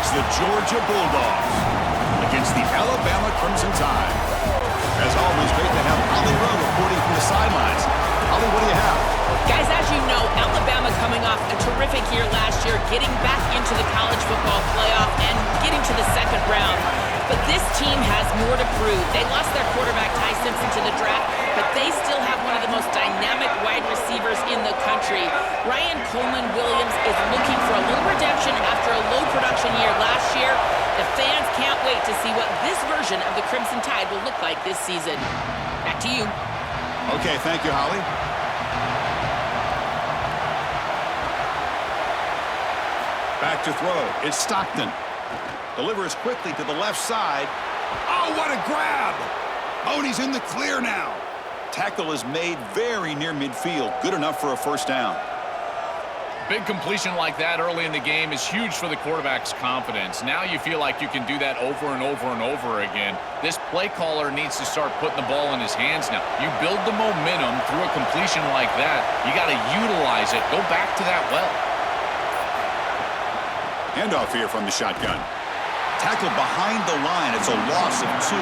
It's the Georgia Bulldogs against the Alabama Crimson Tide. As always, great to have Holly Rowe reporting from the sidelines. Holly, what do you have? Guys, as you know, Alabama coming off a terrific year last year, getting back into the college football playoff and getting to the second round. But this team has more to prove. They lost their quarterback, Ty Simpson, to the draft, but they still have one of the most dynamic wide receivers in the country. Ryan Coleman Williams is looking for a little redemption after a low production year last year. The fans can't wait to see what this version of the Crimson Tide will look like this season. Back to you. Okay, thank you, Holly. Back to throw. It's Stockton. Delivers quickly to the left side. Oh, what a grab! Odie's in the clear now. Tackle is made very near midfield. Good enough for a first down. Big completion like that early in the game is huge for the quarterback's confidence. Now you feel like you can do that over and over and over again. This play caller needs to start putting the ball in his hands now. You build the momentum through a completion like that. You got to utilize it. Go back to that well. Handoff here from the shotgun. Tackle behind the line. It's a loss of 2.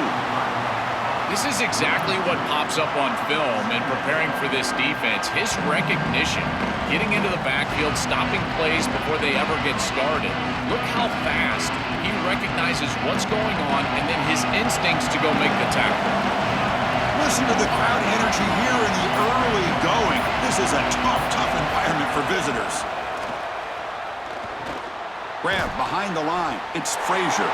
This is exactly what pops up on film in preparing for this defense. His recognition, getting into the backfield, stopping plays before they ever get started. Look how fast he recognizes what's going on and then his instincts to go make the tackle. Listen to the crowd energy here in the early going. This is a tough environment for visitors. Grab behind the line. It's Frazier.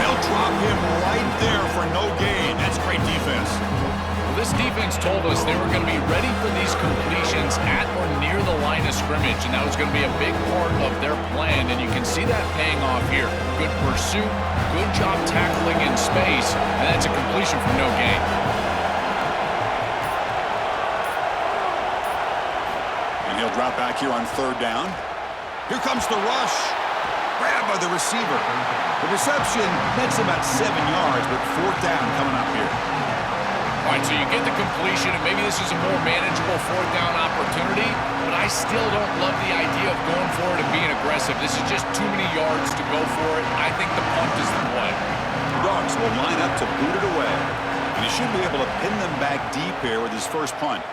They'll drop him right there for no gain. That's great defense. Well, this defense told us they were going to be ready for these completions at or near the line of scrimmage, and that was going to be a big part of their plan, and you can see that paying off here. Good pursuit, good job tackling in space, and that's a completion for no gain. And he'll drop back here on third down. Here comes the rush. Grab by the receiver. The reception nets about 7 yards, but fourth down coming up here. All right, so you get the completion, and maybe this is a more manageable fourth down opportunity, but I still don't love the idea of going for it and being aggressive. This is just too many yards to go for it. I think the punt is the play. The Dogs will line up to boot it away, and he should be able to pin them back deep here with his first punt.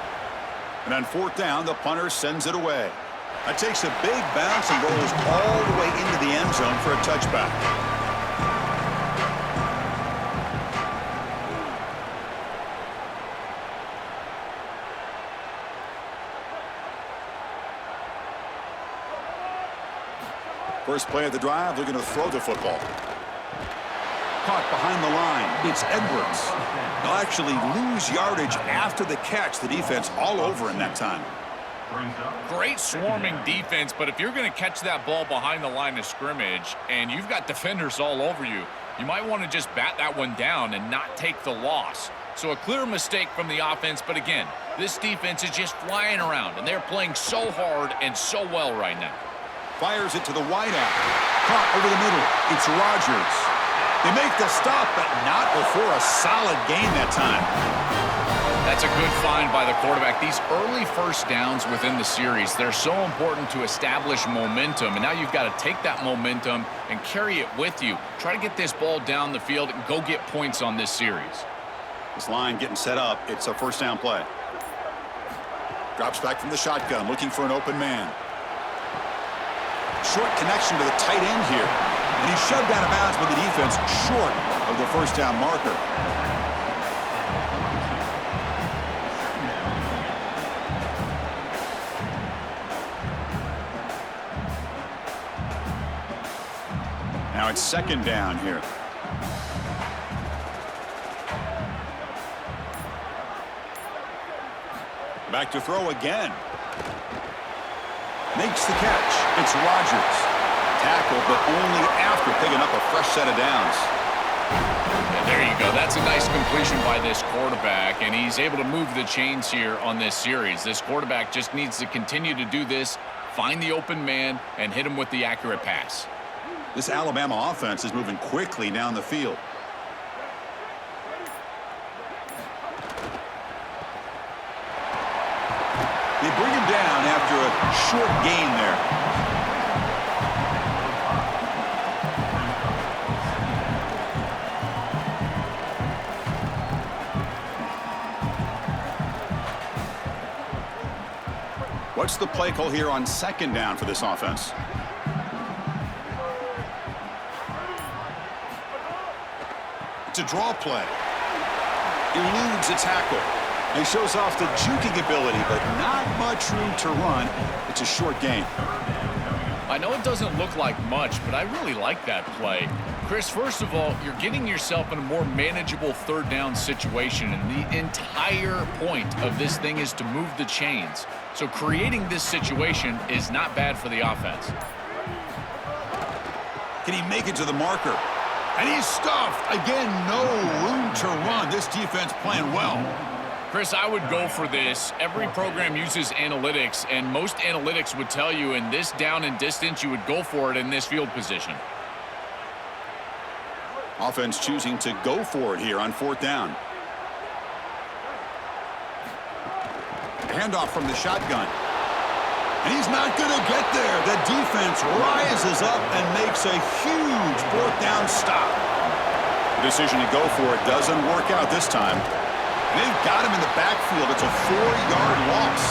And on fourth down, the punter sends it away. That takes a big bounce and rolls all the way into the end zone for a touchback. First play of the drive, looking to throw the football. Caught behind the line. It's Edwards. They'll actually lose yardage after the catch. The defense all over him that time. Great swarming defense, but if you're going to catch that ball behind the line of scrimmage and you've got defenders all over you, you might want to just bat that one down and not take the loss. So a clear mistake from the offense, but again, this defense is just flying around, and they're playing so hard and so well right now. Fires it to the wideout. Caught over the middle. It's Rodgers. They make the stop, but not before a solid gain that time. That's a good find by the quarterback. These early first downs within the series, they're so important to establish momentum. And now you've got to take that momentum and carry it with you. Try to get this ball down the field and go get points on this series. This line getting set up. It's a first down play. Drops back from the shotgun, looking for an open man. Short connection to the tight end here. And he's shoved out of bounds by the defense short of the first down marker. Now it's second down here. Back to throw again. Makes the catch. It's Rodgers. Tackle, but only after picking up a fresh set of downs. And there you go. That's a nice completion by this quarterback, and he's able to move the chains here on this series. This quarterback just needs to continue to do this, find the open man, and hit him with the accurate pass. This Alabama offense is moving quickly down the field. They bring him down after a short gain there. What's the play call here on second down for this offense? It's a draw play. Eludes a tackle. He shows off the juking ability, but not much room to run. It's a short gain. I know it doesn't look like much, but I really like that play. Chris, first of all, you're getting yourself in a more manageable third down situation, and the entire point of this thing is to move the chains. So creating this situation is not bad for the offense. Can he make it to the marker? And he's stuffed. Again, no room to run. This defense playing well. Chris, I would go for this. Every program uses analytics, and most analytics would tell you in this down and distance, you would go for it in this field position. Offense choosing to go for it here on fourth down. Handoff from the shotgun. And he's not going to get there. The defense rises up and makes a huge fourth down stop. The decision to go for it doesn't work out this time. They've got him in the backfield. It's a 4-yard loss.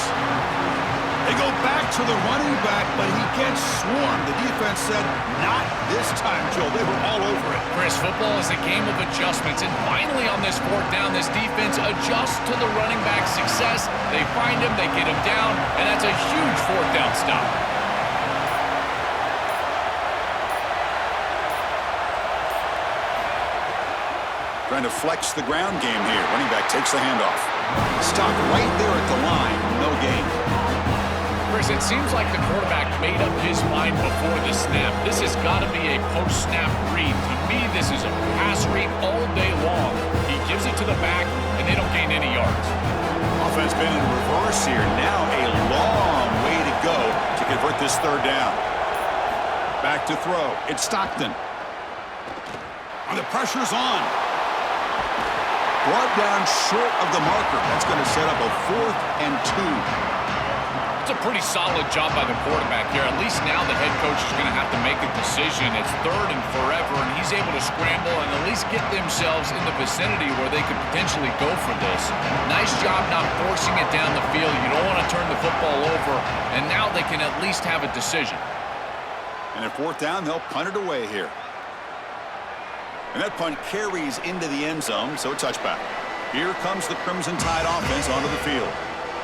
They go back to the running back, but he gets swarmed. The defense said, not this time, Joe. They were all over it. Chris, football is a game of adjustments, and finally on this fourth down, this defense adjusts to the running back's success. They find him, they get him down, and that's a huge fourth down stop. Trying to flex the ground game here. Running back takes the handoff. Stopped right there at the line. No gain. Chris, it seems like the quarterback made up his mind before the snap. This has got to be a post-snap read. To me, this is a pass read all day long. He gives it to the back, and they don't gain any yards. Offense been in reverse here. Now a long way to go to convert this third down. Back to throw. It's Stockton. And the pressure's on. Brought down short of the marker. That's going to set up a 4th and 2. It's a pretty solid job by the quarterback here. At least now the head coach is going to have to make a decision. It's 3rd and forever, and he's able to scramble and at least get themselves in the vicinity where they could potentially go for this. Nice job not forcing it down the field. You don't want to turn the football over, and now they can at least have a decision. And at 4th down, they'll punt it away here. And that punt carries into the end zone, so a touchback. Here comes the Crimson Tide offense onto the field.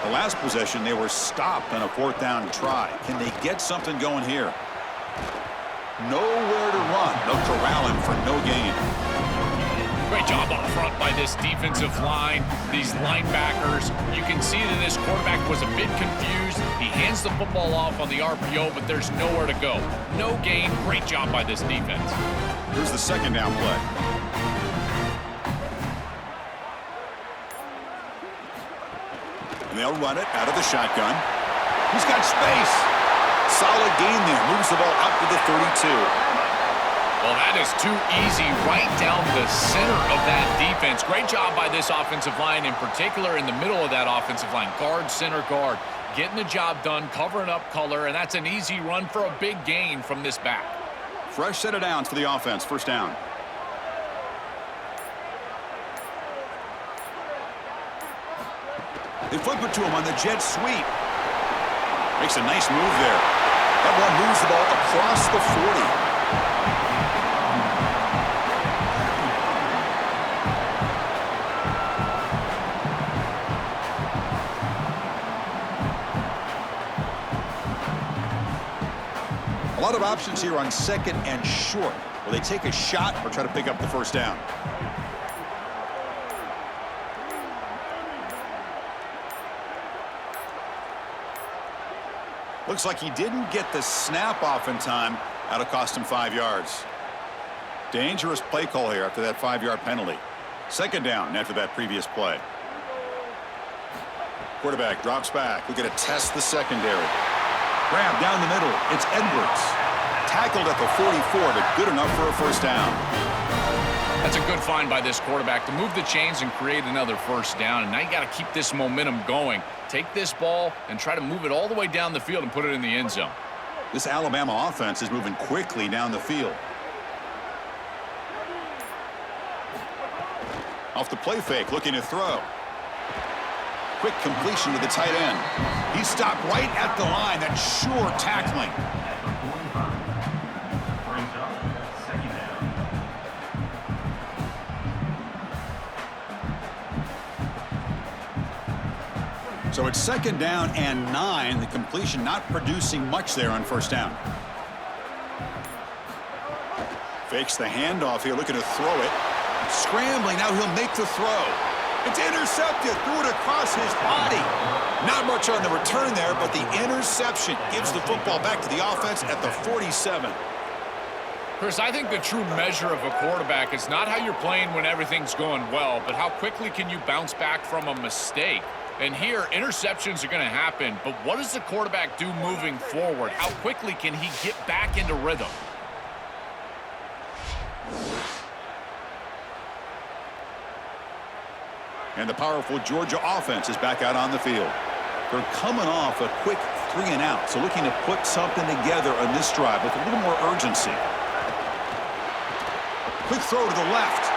The last possession, they were stopped on a 4th down try. Can they get something going here? Nowhere to run. They'll corral him for no gain. Great job up front by this defensive line, these linebackers. You can see that this quarterback was a bit confused. He hands the football off on the RPO, but there's nowhere to go. No gain. Great job by this defense. Here's the 2nd down play. And they'll run it out of the shotgun. He's got space. Solid gain there. Moves the ball up to the 32. Well, that is too easy right down the center of that defense. Great job by this offensive line, in particular in the middle of that offensive line. Guard, center, guard. Getting the job done, covering up color, and that's an easy run for a big gain from this back. Fresh set of downs for the offense. 1st down. They flip it to him on the jet sweep. Makes a nice move there. That one moves the ball across the 40. A lot of options here on 2nd and short. Will they take a shot or try to pick up the 1st down? Looks like he didn't get the snap off in time. That'll cost him 5 yards. Dangerous play call here after that 5-yard penalty. 2nd down after that previous play. Quarterback drops back. We're going to test the secondary. Grab down the middle. It's Edwards. Tackled at the 44, but good enough for a 1st down. That's a good find by this quarterback to move the chains and create another 1st down. And now you got to keep this momentum going. Take this ball and try to move it all the way down the field and put it in the end zone. This Alabama offense is moving quickly down the field. Off the play fake, looking to throw. quick completion to the tight end. He stopped right at the line. That's sure tackling. So it's 2nd down and 9. The completion not producing much there on 1st down. Fakes the handoff here, looking to throw it. Scrambling, now he'll make the throw. It's intercepted, threw it across his body. Not much on the return there, but the interception gives the football back to the offense at the 47. Chris, I think the true measure of a quarterback is not how you're playing when everything's going well, but how quickly can you bounce back from a mistake. And here, interceptions are going to happen, but what does the quarterback do moving forward? How quickly can he get back into rhythm? And the powerful Georgia offense is back out on the field. They're coming off a quick 3-and-out, so looking to put something together on this drive with a little more urgency. Quick throw to the left.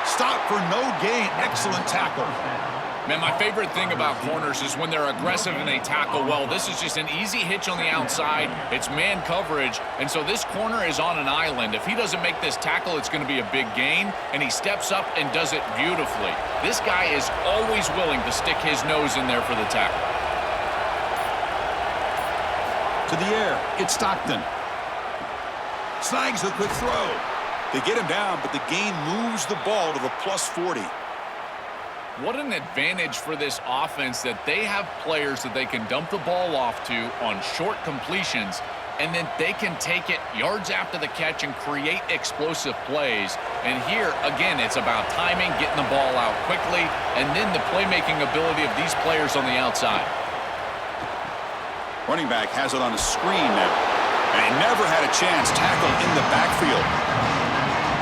Stop for no gain. Excellent tackle. Man, my favorite thing about corners is when they're aggressive and they tackle well. This is just an easy hitch on the outside. It's man coverage, and so this corner is on an island. If he doesn't make this tackle, it's going to be a big gain, and he steps up and does it beautifully. This guy is always willing to stick his nose in there for the tackle. To the air, it's Stockton. Snags the quick throw. They get him down, but the gain moves the ball to the +40. What an advantage for this offense that they have players that they can dump the ball off to on short completions, and then they can take it yards after the catch and create explosive plays. And here, again, it's about timing, getting the ball out quickly, and then the playmaking ability of these players on the outside. Running back has it on a screen now, and he never had a chance tackled in the backfield.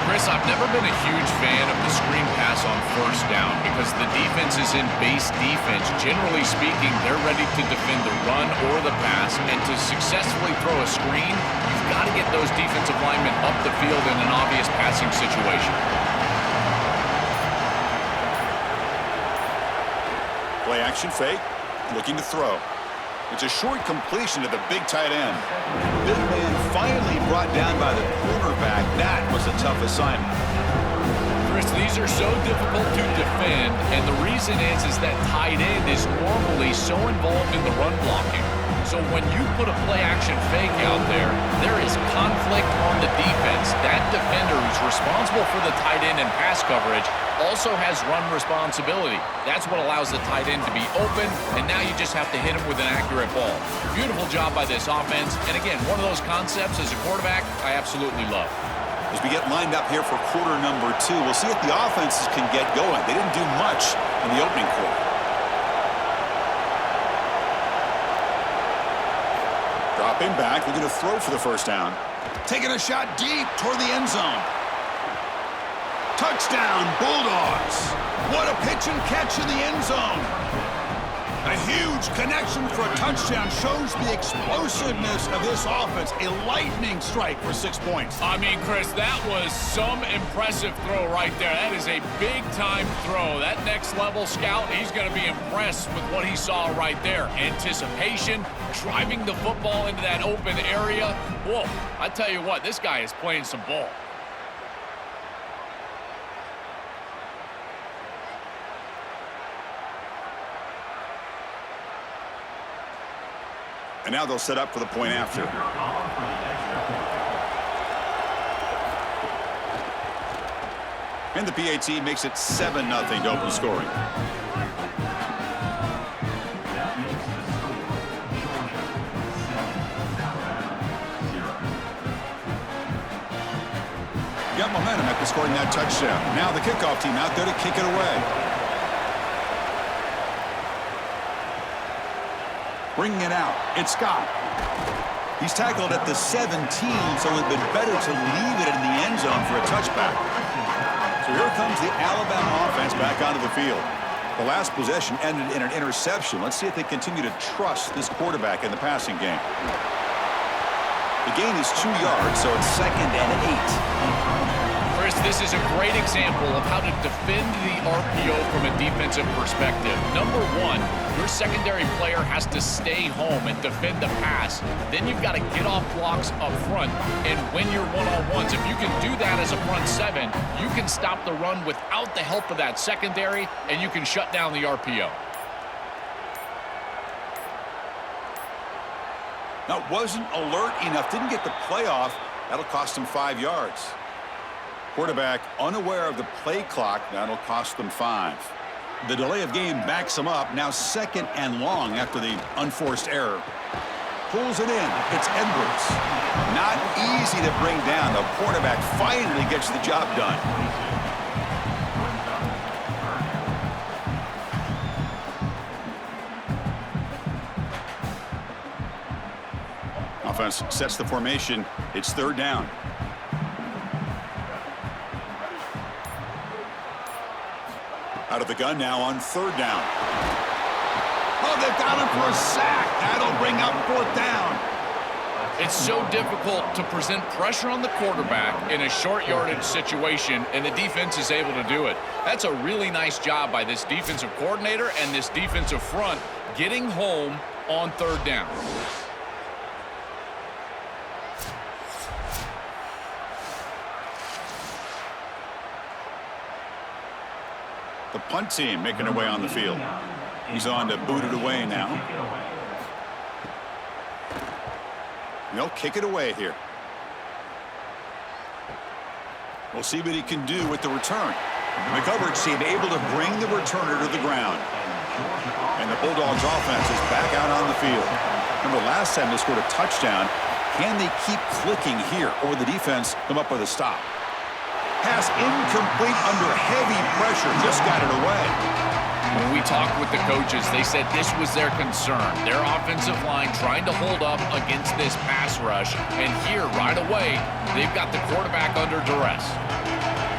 Chris, I've never been a huge fan of the screen pass on 1st down because the defense is in base defense. Generally speaking, they're ready to defend the run or the pass, and to successfully throw a screen, you've got to get those defensive linemen up the field in an obvious passing situation. Play action fake, looking to throw. It's a short completion to the big tight end. Big man finally brought down by the cornerback. That was a tough assignment. Chris, these are so difficult to defend, and the reason is that tight end is normally so involved in the run blocking. So when you put a play-action fake out there, there is conflict on the defense. That defender who's responsible for the tight end and pass coverage also has run responsibility. That's what allows the tight end to be open, and now you just have to hit him with an accurate ball. Beautiful job by this offense, and again, one of those concepts as a quarterback I absolutely love. As we get lined up here for quarter number 2, we'll see if the offenses can get going. They didn't do much in the opening quarter. Dropping back, looking to throw for the 1st down. Taking a shot deep toward the end zone. Touchdown, Bulldogs. What a pitch and catch in the end zone. A huge connection for a touchdown shows the explosiveness of this offense. A lightning strike for 6 points. I mean, Chris, that was some impressive throw right there. That is a big-time throw. That next-level scout, he's going to be impressed with what he saw right there. Anticipation, driving the football into that open area. Whoa, I tell you what, this guy is playing some ball. And now they'll set up for the point after. And the PAT makes it 7-0 to open scoring. Got momentum after scoring that touchdown. Now the kickoff team out there to kick it away. Bringing it out, it's Scott. He's tackled at the 17, so it would have been better to leave it in the end zone for a touchback. So here comes the Alabama offense back onto the field. The last possession ended in an interception. Let's see if they continue to trust this quarterback in the passing game. The gain is 2 yards, so it's 2nd and 8. Chris, this This is a great example of how to defend the RPO from a defensive perspective. Number one, your secondary player has to stay home and defend the pass. Then you've got to get off blocks up front and win your one-on-ones. If you can do that as a front seven, you can stop the run without the help of that secondary, and you can shut down the RPO. Now, wasn't alert enough, didn't get the play off. That'll cost him 5 yards. Quarterback unaware of the play clock. That'll cost them 5. The delay of game backs him up. Now 2nd and long after the unforced error. Pulls it in. It's Edwards. Not easy to bring down. The quarterback finally gets the job done. Offense sets the formation. It's 3rd down. Out of the gun now on 3rd down. Oh, they've got him for a sack. That'll bring up 4th down. It's so difficult to present pressure on the quarterback in a short yardage situation, and the defense is able to do it. That's a really nice job by this defensive coordinator and this defensive front getting home on 3rd down. The punt team making their way on the field. He's on to boot it away now. They'll kick it away here. We'll see what he can do with the return. The coverage team able to bring the returner to the ground. And the Bulldogs offense is back out on the field. Remember last time they scored a touchdown. Can they keep clicking here, or the defense come up with a stop? Pass incomplete under heavy pressure. Just got it away. When we talked with the coaches, they said this was their concern. Their offensive line trying to hold up against this pass rush. And here, right away, they've got the quarterback under duress.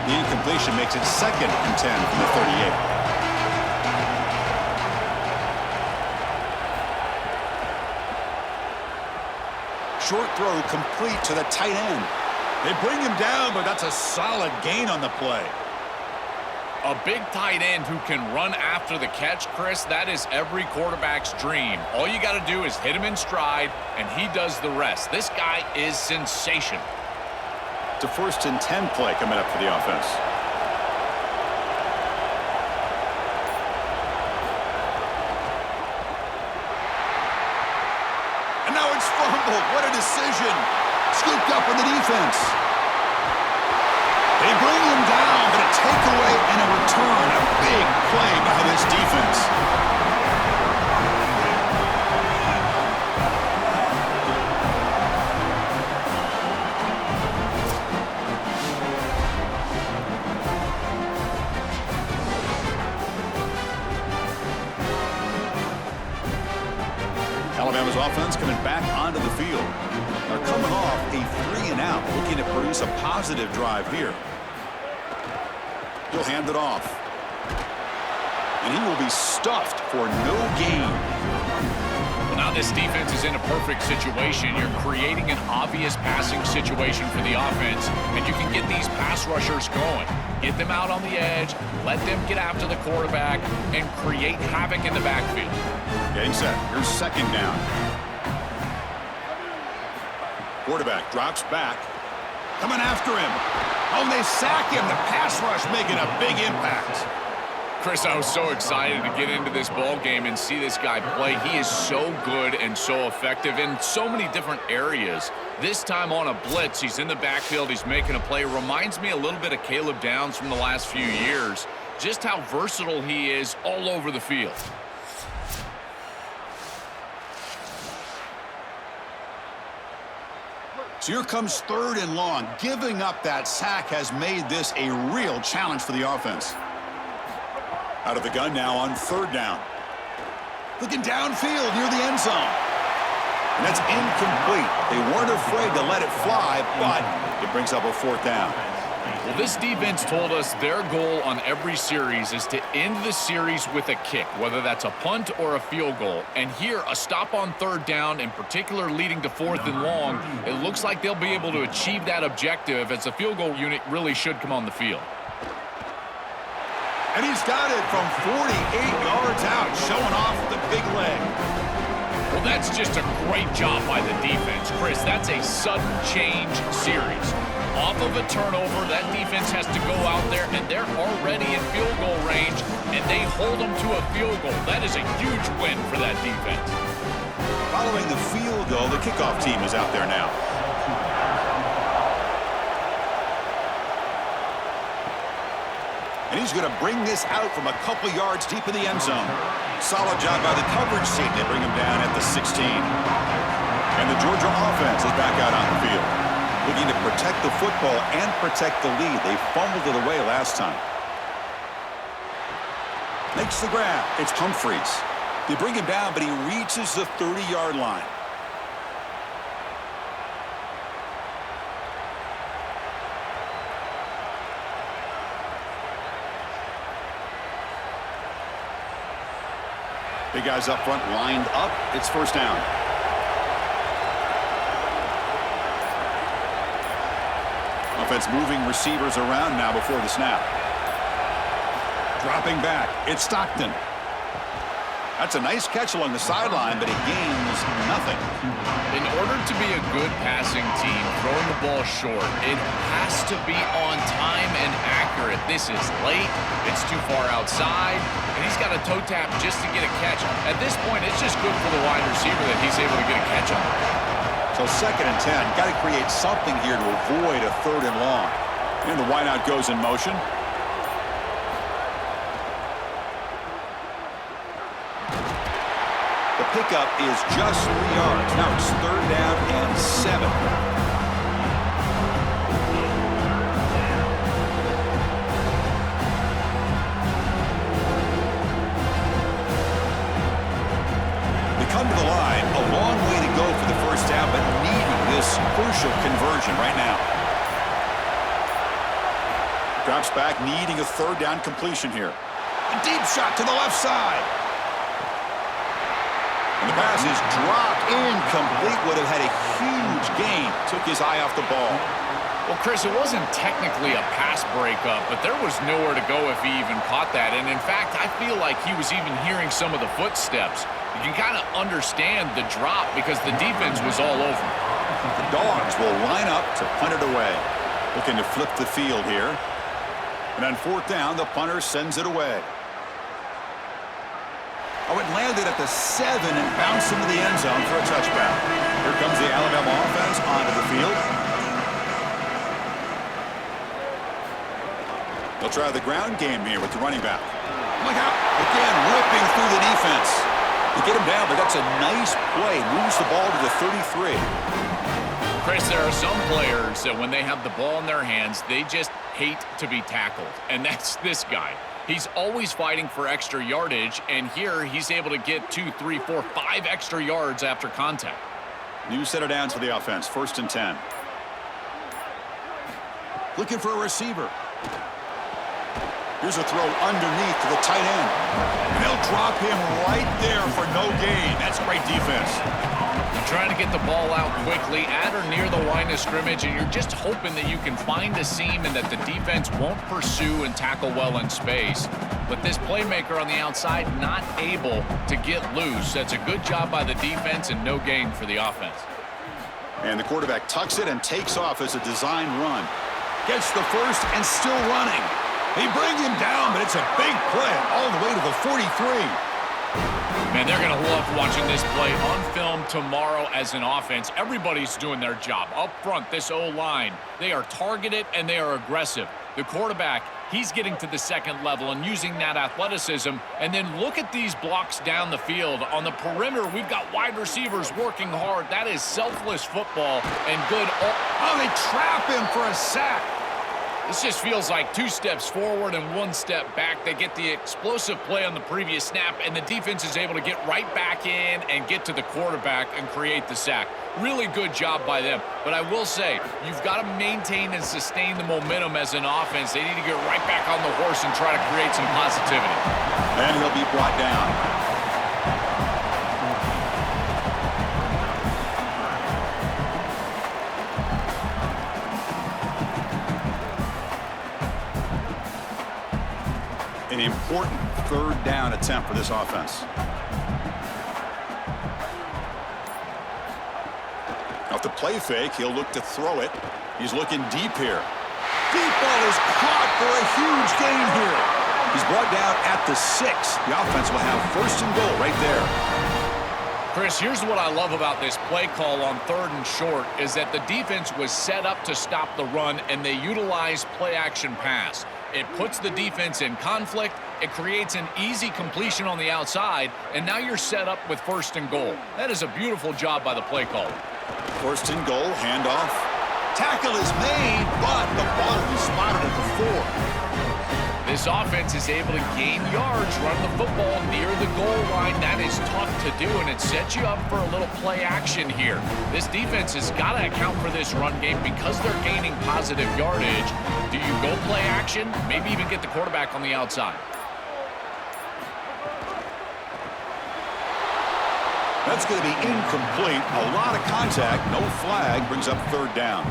The incompletion makes it 2nd and 10 from the 38. Short throw complete to the tight end. They bring him down, but that's a solid gain on the play. A big tight end who can run after the catch, Chris, that is every quarterback's dream. All you got to do is hit him in stride, and he does the rest. This guy is sensational. It's a 1st and 10 play coming up for the offense. And now it's fumbled. What a decision. Scooped up in the defense. They bring him down, but a takeaway and a return. A big play by this defense. Alabama's offense coming back onto the field. They're coming off a 3-and-out, looking to produce a positive drive here. He'll hand it off. And he will be stuffed for no gain. Well, now this defense is in a perfect situation. You're creating an obvious passing situation for the offense, and you can get these pass rushers going. Get them out on the edge, let them get after the quarterback, and create havoc in the backfield. Getting set. Here's 2nd down. Quarterback drops back. Coming after him. Oh, they sack him. The pass rush making a big impact. Chris, I was so excited to get into this ball game and see this guy play. He is so good and so effective in so many different areas. This time on a blitz, he's in the backfield. He's making a play. Reminds me a little bit of Caleb Downs from the last few years. Just how versatile he is all over the field. So here comes 3rd and long. Giving up that sack has made this a real challenge for the offense. Out of the gun now on 3rd down. Looking downfield near the end zone. And that's incomplete. They weren't afraid to let it fly, but it brings up a 4th down. Well, this defense told us their goal on every series is to end the series with a kick, whether that's a punt or a field goal. And here, a stop on third down, in particular leading to 4th and long, it looks like they'll be able to achieve that objective as the field goal unit really should come on the field. And he's got it from 48 yards out, showing off the big leg. Well, that's just a great job by the defense. Chris, that's a sudden change series. Off of a turnover, that defense has to go out there, and they're already in field goal range, and they hold them to a field goal. That is a huge win for that defense. Following the field goal, the kickoff team is out there now. And he's going to bring this out from a couple yards deep in the end zone. Solid job by the coverage team. They bring him down at the 16. And the Georgia offense is back out on the field, looking to protect the football and protect the lead. They fumbled it away last time. Makes the grab. It's Humphreys. They bring him down, but he reaches the 30-yard line. Big guys up front lined up. It's first down. Offense moving receivers around now before the snap. Dropping back. It's Stockton. That's a nice catch along the sideline, but it gains nothing. In order to be a good passing team, throwing the ball short, it has to be on time and accurate. This is late. It's too far outside. And he's got a toe tap just to get a catch. At this point, it's just good for the wide receiver that he's able to get a catch on. So 2nd and 10. Got to create something here to avoid a 3rd and long. And the wideout goes in motion. The pickup is just 3 yards. Now it's 3rd down and 7. Come to the line, a long way to go for the first down, but needing this crucial conversion right now. Drops back, needing a 3rd down completion here. A deep shot to the left side. And the pass is dropped incomplete. Would have had a huge gain. Took his eye off the ball. Well, Chris, it wasn't technically a pass breakup, but there was nowhere to go if he even caught that. And in fact, I feel like he was even hearing some of the footsteps. You can kind of understand the drop because the defense was all over. The Dogs will line up to punt it away. Looking to flip the field here. And on 4th down, the punter sends it away. Oh, it landed at the 7 and bounced into the end zone for a touchback. Here comes the Alabama offense onto the field. They'll try the ground game here with the running back. Look out. Again, ripping through the defense. They get him down, but that's a nice play. Moves the ball to the 33. Chris, there are some players that when they have the ball in their hands, they just hate to be tackled. And that's this guy. He's always fighting for extra yardage, and here he's able to get 2, 3, 4, 5 extra yards after contact. New set of downs for the offense. 1st and 10. Looking for a receiver. Here's a throw underneath to the tight end. And they'll drop him right there for no gain. That's great defense. You're trying to get the ball out quickly at or near the line of scrimmage, and you're just hoping that you can find a seam and that the defense won't pursue and tackle well in space. But this playmaker on the outside not able to get loose. That's a good job by the defense and no gain for the offense. And the quarterback tucks it and takes off as a design run. Gets the first and still running. They bring him down, but it's a big play all the way to the 43. Man, they're going to love watching this play on film tomorrow as an offense. Everybody's doing their job. Up front, this O-line, they are targeted and they are aggressive. The quarterback, he's getting to the 2nd level and using that athleticism. And then look at these blocks down the field. On the perimeter, we've got wide receivers working hard. That is selfless football and good. Oh, they trap him for a sack. This just feels like 2 steps forward and 1 step back. They get the explosive play on the previous snap, and the defense is able to get right back in and get to the quarterback and create the sack. Really good job by them. But I will say, you've got to maintain and sustain the momentum as an offense. They need to get right back on the horse and try to create some positivity. And he'll be brought down. An important 3rd down attempt for this offense. Off the play fake, he'll look to throw it. He's looking deep here. Deep ball is caught for a huge gain here. He's brought down at the 6. The offense will have 1st and goal right there. Chris, here's what I love about this play call on 3rd and short is that the defense was set up to stop the run, and they utilized play-action pass. It puts the defense in conflict. It creates an easy completion on the outside, and now you're set up with 1st and goal. That is a beautiful job by the play caller. 1st and goal, handoff. Tackle is made, but the ball will be spotted at the 4. This offense is able to gain yards, run the football near the goal line. That is tough to do, and it sets you up for a little play action here. This defense has got to account for this run game because they're gaining positive yardage. Do you go play action? Maybe even get the quarterback on the outside. That's going to be incomplete. A lot of contact. No flag. Brings up 3rd down.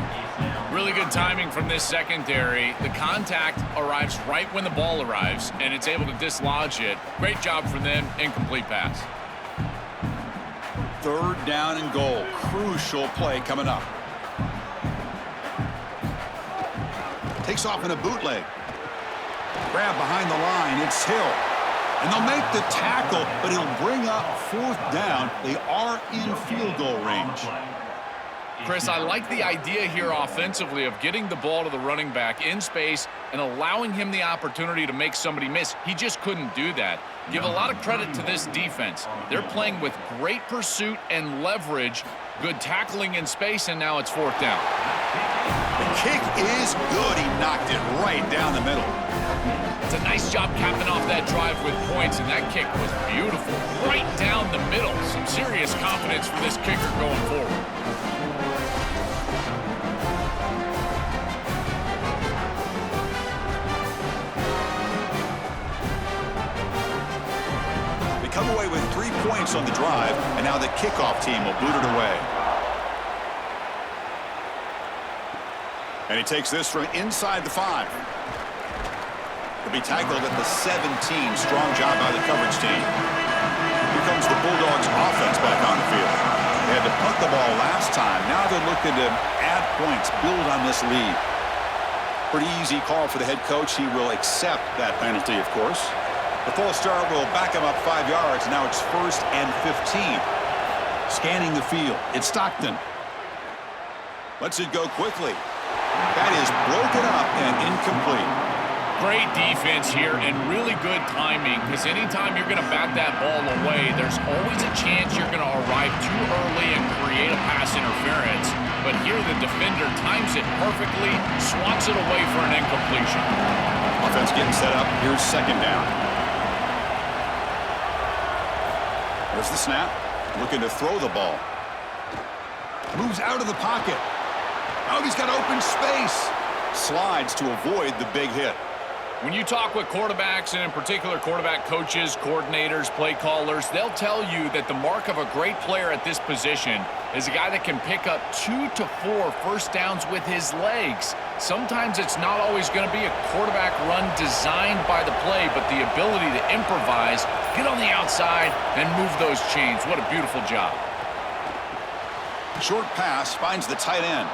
Really good timing from this secondary. The contact arrives right when the ball arrives, and it's able to dislodge it. Great job from them. Incomplete pass. 3rd down and goal. Crucial play coming up. Takes off in a bootleg. Grab behind the line. It's Hill. And they'll make the tackle, but he'll bring up 4th down. They are in field goal range. Chris, I like the idea here offensively of getting the ball to the running back in space and allowing him the opportunity to make somebody miss. He just couldn't do that. Give a lot of credit to this defense. They're playing with great pursuit and leverage, good tackling in space, and now it's 4th down. The kick is good. He knocked it right down the middle. It's a nice job capping off that drive with points, and that kick was beautiful. Right down the middle. Some serious confidence for this kicker going forward. They come away with 3 points on the drive, and now the kickoff team will boot it away. And he takes this from inside the 5. He'll be tackled at the 17. Strong job by the coverage team. Here comes the Bulldogs offense back on the field. They had to punt the ball last time. Now they're looking to add points, build on this lead. Pretty easy call for the head coach. He will accept that penalty, of course. The false start will back him up 5 yards. Now it's 1st and 15. Scanning the field. It's Stockton. Lets it go quickly. That is broken up and incomplete. Great defense here and really good timing, because anytime you're going to bat that ball away, there's always a chance you're going to arrive too early and create a pass interference. But here the defender times it perfectly, swats it away for an incompletion. Offense getting set up. Here's 2nd down. There's the snap. Looking to throw the ball. Moves out of the pocket. Oh, he's got open space. Slides to avoid the big hit. When you talk with quarterbacks, and in particular quarterback coaches, coordinators, play callers, they'll tell you that the mark of a great player at this position is a guy that can pick up 2 to 4 first downs with his legs. Sometimes it's not always going to be a quarterback run designed by the play, but the ability to improvise, get on the outside, and move those chains. What a beautiful job. Short pass finds the tight end.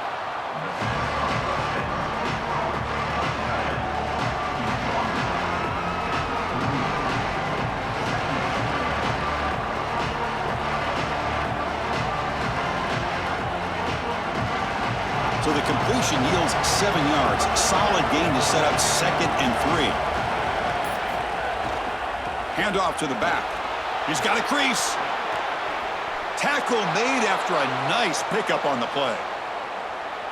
So the completion yields 7 yards. Solid gain to set up 2nd and 3. Handoff to the back. He's got a crease. Tackle made after a nice pickup on the play.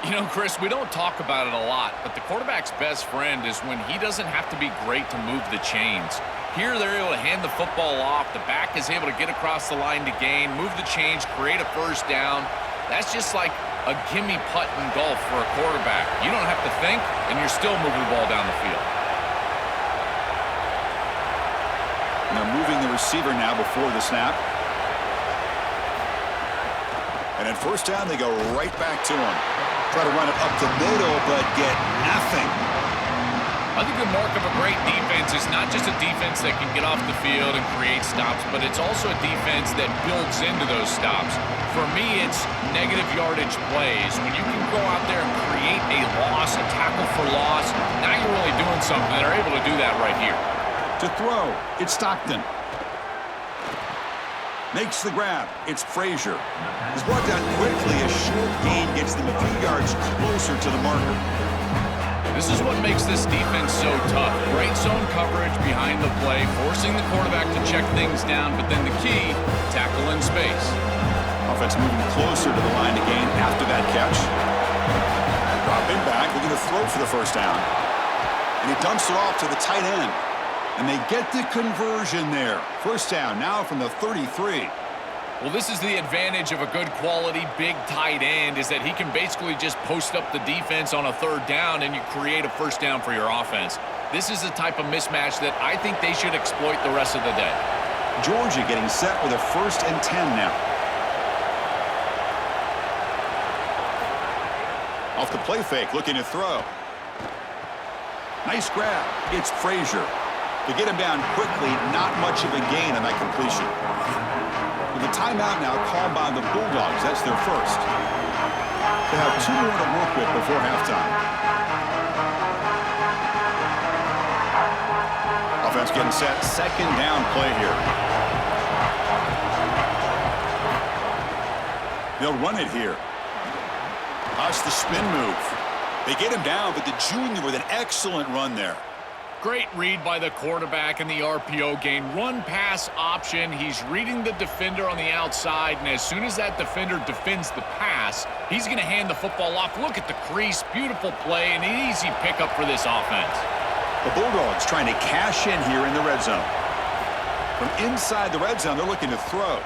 You know, Chris, we don't talk about it a lot, but the quarterback's best friend is when he doesn't have to be great to move the chains. Here, they're able to hand the football off. The back is able to get across the line to gain, move the chains, create a first down. That's just like a gimme putt in golf for a quarterback. You don't have to think, and you're still moving the ball down the field. And they're moving the receiver now before the snap. And at first down, they go right back to him. Try to run it up the middle, but get nothing. I think the mark of a great defense is not just a defense that can get off the field and create stops, but it's also a defense that builds into those stops. For me, it's negative yardage plays. When you can go out there and create a loss, a tackle for loss, now you're really doing something. They're able to do that right here. To throw, it's Stockton. Makes the grab. It's Frazier. He's brought down quickly. A short gain gets them a few yards closer to the marker. This is what makes this defense so tough. Great zone coverage behind the play, forcing the quarterback to check things down, but then the key, tackle in space. Offense moving closer to the line to gain after that catch. Dropping back, looking to throw for the first down. And he dumps it off to the tight end. And they get the conversion there. First down now from the 33. Well, this is the advantage of a good quality big tight end, is that he can basically just post up the defense on a third down and you create a first down for your offense. This is the type of mismatch that I think they should exploit the rest of the day. Georgia getting set with a 1st and 10 now. Off the play fake, looking to throw. Nice grab. It's Frazier. To get him down quickly, not much of a gain on that completion. With a timeout now called by the Bulldogs. That's their first. They have 2 more to work with before halftime. Offense getting set. 2nd down play here. They'll run it here. How's the spin move? They get him down, but the junior with an excellent run there. Great read by the quarterback in the RPO gain. Run pass option. He's reading the defender on the outside, and as soon as that defender defends the pass, he's going to hand the football off. Look at the crease. Beautiful play, and an easy pickup for this offense. The Bulldogs trying to cash in here in the red zone. From inside the red zone, they're looking to throw.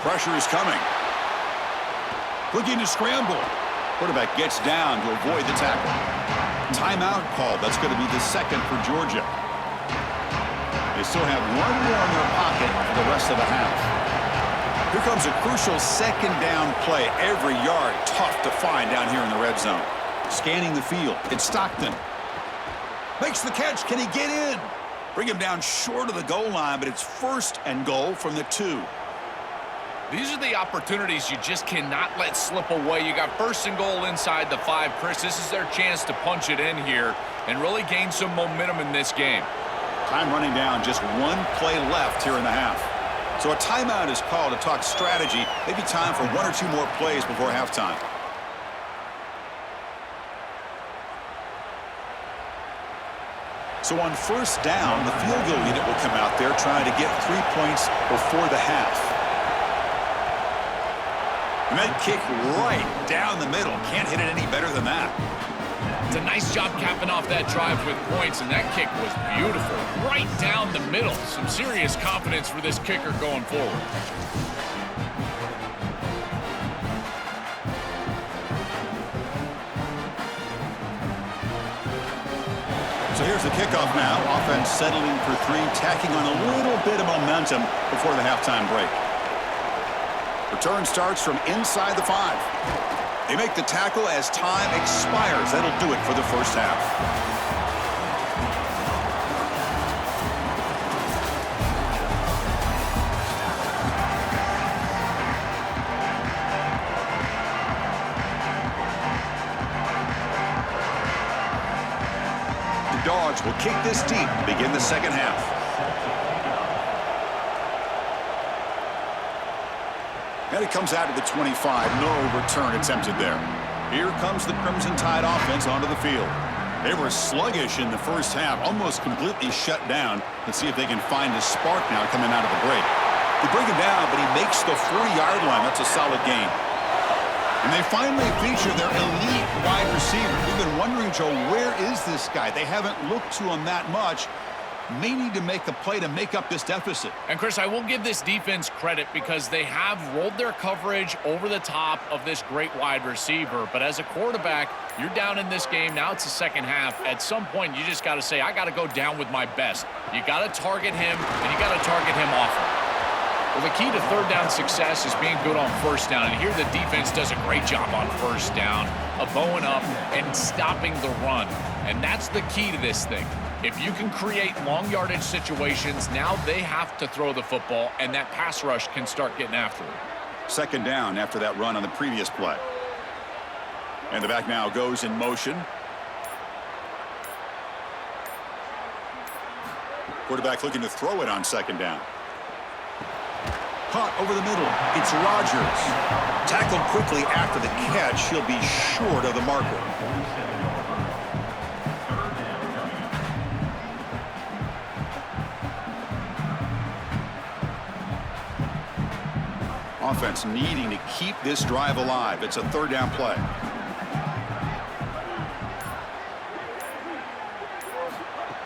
Pressure is coming. Looking to scramble. Quarterback gets down to avoid the tackle. Timeout called. That's going to be the 2nd for Georgia. They still have 1 more in their pocket for the rest of the half. Here comes a crucial 2nd down play. Every yard tough to find down here in the red zone. Scanning the field. It's Stockton. Makes the catch. Can he get in? Bring him down short of the goal line, but it's 1st and goal from the 2. These are the opportunities you just cannot let slip away. You got 1st and goal inside the 5. Chris, this is their chance to punch it in here and really gain some momentum in this game. Time running down. Just 1 play left here in the half. So a timeout is called to talk strategy. Maybe time for 1 or 2 more plays before halftime. So on 1st down, the field goal unit will come out there trying to get 3 points before the half. And that kick right down the middle. Can't hit it any better than that. It's a nice job capping off that drive with points, and that kick was beautiful. Right down the middle. Some serious confidence for this kicker going forward. So here's the kickoff now. Offense settling for 3, tacking on a little bit of momentum before the halftime break. Return starts from inside the 5. They make the tackle as time expires. That'll do it for the first half. The Dogs will kick this deep to begin the 2nd half. And it comes out to the 25. No return attempted there. Here comes the Crimson Tide offense onto the field. They were sluggish in the first half, almost completely shut down. Let's see if they can find a spark now coming out of the break. They bring him down, but he makes the 4-yard line. That's a solid gain. And they finally feature their elite wide receiver. We've been wondering, Joe, where is this guy? They haven't looked to him that much. May need to make a play to make up this deficit. And, Chris, I will give this defense credit because they have rolled their coverage over the top of this great wide receiver. But as a quarterback, you're down in this game. Now it's the second half. At some point, you just got to say, I got to go down with my best. You got to target him, and you got to target him often. Well, the key to third down success is being good on first down. And here the defense does a great job on first down, of bowing up and stopping the run. And that's the key to this thing. If you can create long yardage situations, now they have to throw the football, and that pass rush can start getting after it. Second down after that run on the previous play. And the back now goes in motion. Quarterback looking to throw it on second down. Caught over the middle. It's Rodgers. Tackled quickly after the catch. He'll be short of the marker. Offense needing to keep this drive alive. It's a third down play.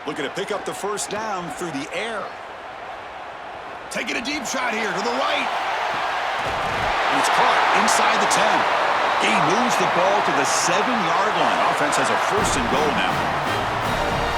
Looking to pick up the first down through the air. Taking a deep shot here to the right. And it's caught inside the 10. He moves the ball to the 7-yard line. Offense has a first and goal now.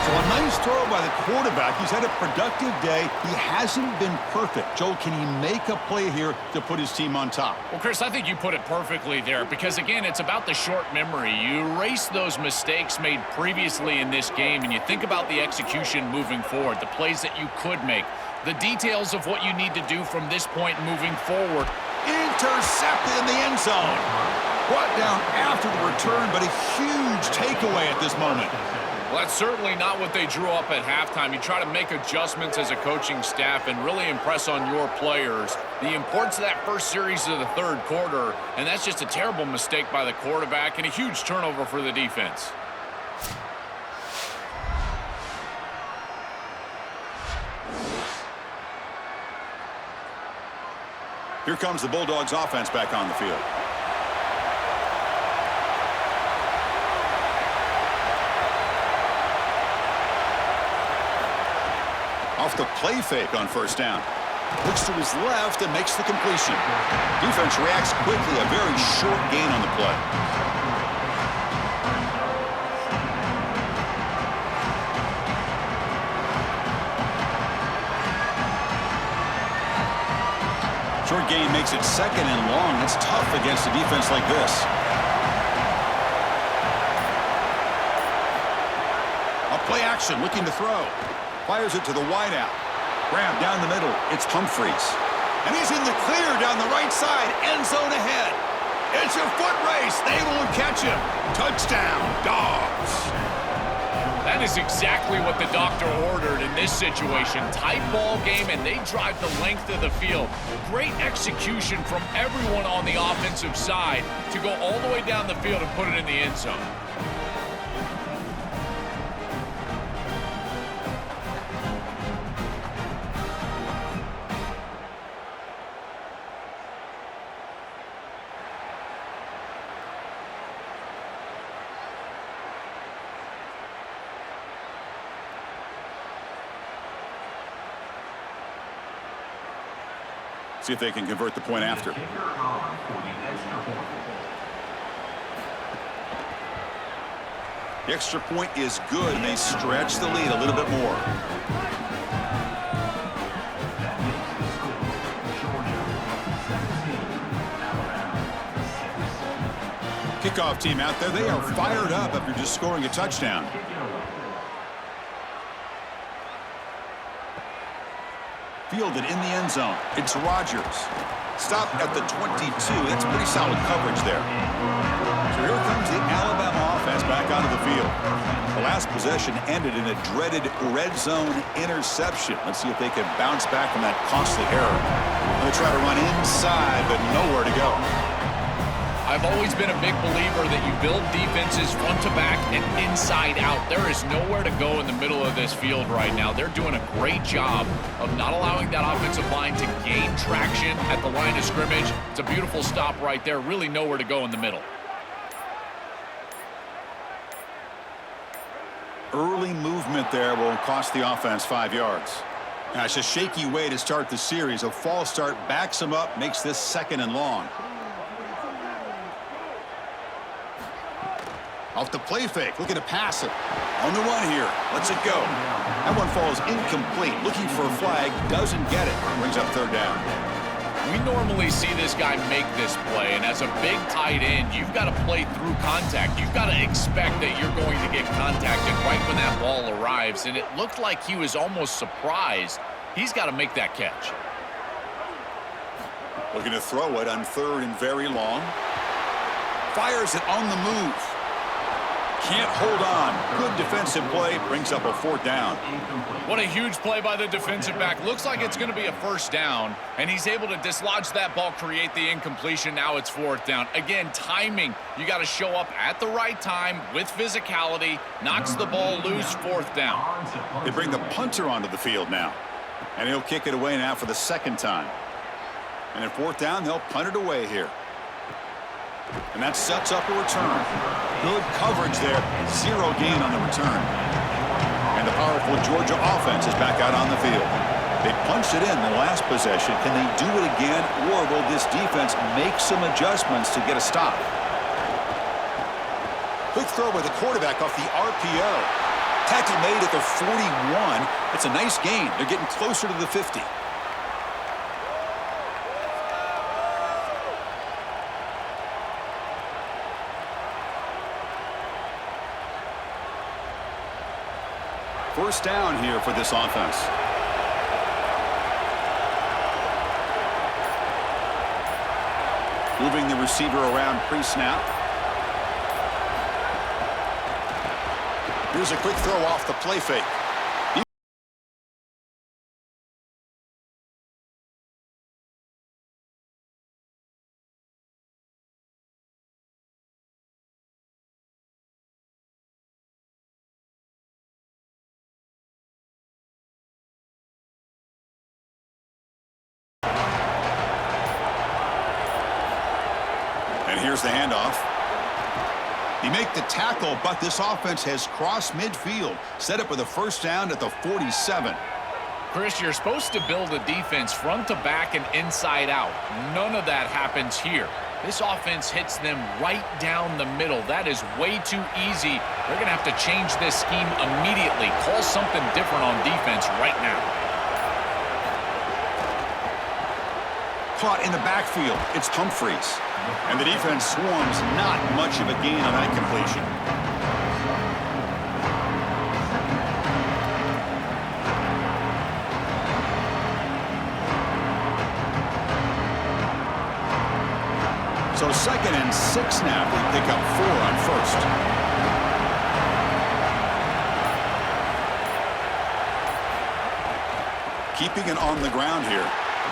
So a nice throw by the quarterback. He's had a productive day. He hasn't been perfect. Joel, can he make a play here to put his team on top? Well, Chris, I think you put it perfectly there because, again, it's about the short memory. You erase those mistakes made previously in this game, and you think about the execution moving forward, the plays that you could make, the details of what you need to do from this point moving forward. Intercepted in the end zone. Brought down after the return, but a huge takeaway at this moment. Well, that's certainly not what they drew up at halftime. You try to make adjustments as a coaching staff and really impress on your players. The importance of that first series of the third quarter, and that's just a terrible mistake by the quarterback and a huge turnover for the defense. Here comes the Bulldogs offense back on the field. Off the play fake on first down. Looks to his left and makes the completion. Defense reacts quickly. A very short gain on the play. Short gain makes it second and long. That's tough against a defense like this. A play action looking to throw. Fires it to the wideout. Grab down the middle. It's Humphries. And he's in the clear down the right side. End zone ahead. It's a foot race. They won't catch him. Touchdown, Dogs. That is exactly what the doctor ordered in this situation. Tight ball game, and they drive the length of the field. Great execution from everyone on the offensive side to go all the way down the field and put it in the end zone. See if they can convert the point after. The extra point is good, and they stretch the lead a little bit more. Kickoff team out there. They are fired up after just scoring a touchdown. Fielded in the end zone. It's Rodgers. Stopped at the 22. That's pretty solid coverage there. So here comes the Alabama offense back onto the field. The last possession ended in a dreaded red zone interception. Let's see if they can bounce back from that costly error. They'll try to run inside, but nowhere to go. I've always been a big believer that you build defenses front to back and inside out. There is nowhere to go in the middle of this field right now. They're doing a great job of not allowing that offensive line to gain traction at the line of scrimmage. It's a beautiful stop right there. Really nowhere to go in the middle. Early movement there will cost the offense 5 yards. Now, it's a shaky way to start the series. A false start backs him up, makes this 2nd and long. Off the play fake, looking to pass it. On the run here, lets it go. That one falls incomplete. Looking for a flag, doesn't get it. Brings up 3rd down. We normally see this guy make this play, and as a big tight end, you've got to play through contact. You've got to expect that you're going to get contacted right when that ball arrives, and it looked like he was almost surprised. He's got to make that catch. Looking to throw it on 3rd and very long. Fires it on the move. Can't hold on. Good defensive play. Brings up a 4th down. What a huge play by the defensive back. Looks like it's going to be a 1st down, and he's able to dislodge that ball, create the incompletion. Now it's 4th down. Again, timing. You got to show up at the right time with physicality. Knocks the ball loose, 4th down. They bring the punter onto the field now, and he'll kick it away now for the 2nd time. And at 4th down, they'll punt it away here. And that sets up a return. Good coverage there. 0 gain on the return. And the powerful Georgia offense is back out on the field. They punched it in the last possession. Can they do it again, or will this defense make some adjustments to get a stop? Quick throw by the quarterback off the RPO. Tackle made at the 41. It's a nice gain. They're getting closer to the 50. First down here for this offense. Moving the receiver around pre-snap. Here's a quick throw off the play fake. Here's the handoff. He make the tackle, but this offense has crossed midfield. Set up with a 1st down at the 47. Chris, you're supposed to build a defense front to back and inside out. None of that happens here. This offense hits them right down the middle. That is way too easy. They're going to have to change this scheme immediately. Call something different on defense right now. Caught in the backfield. It's Humphreys. And the defense swarms, not much of a gain on that completion. So 2nd and 6 now. We pick up 4 on 1st. Keeping it on the ground here.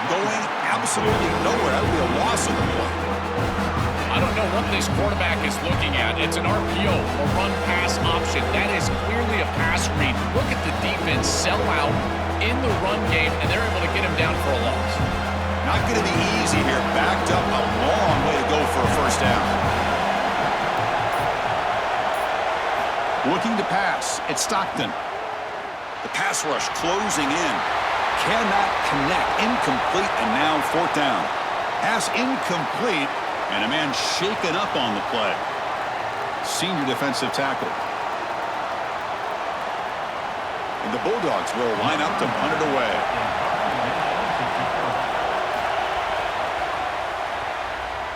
Going absolutely nowhere. That would be a loss of the play. I don't know what this quarterback is looking at. It's an RPO, a run-pass option. That is clearly a pass read. Look at the defense sell out in the run game, and they're able to get him down for a loss. Not going to be easy here. Backed up a long way to go for a 1st down. Looking to pass. It's Stockton. The pass rush closing in. Cannot connect. Incomplete, and now 4th down. Pass incomplete. And a man shaken up on the play. Senior defensive tackle. And the Bulldogs will line up to punt it away.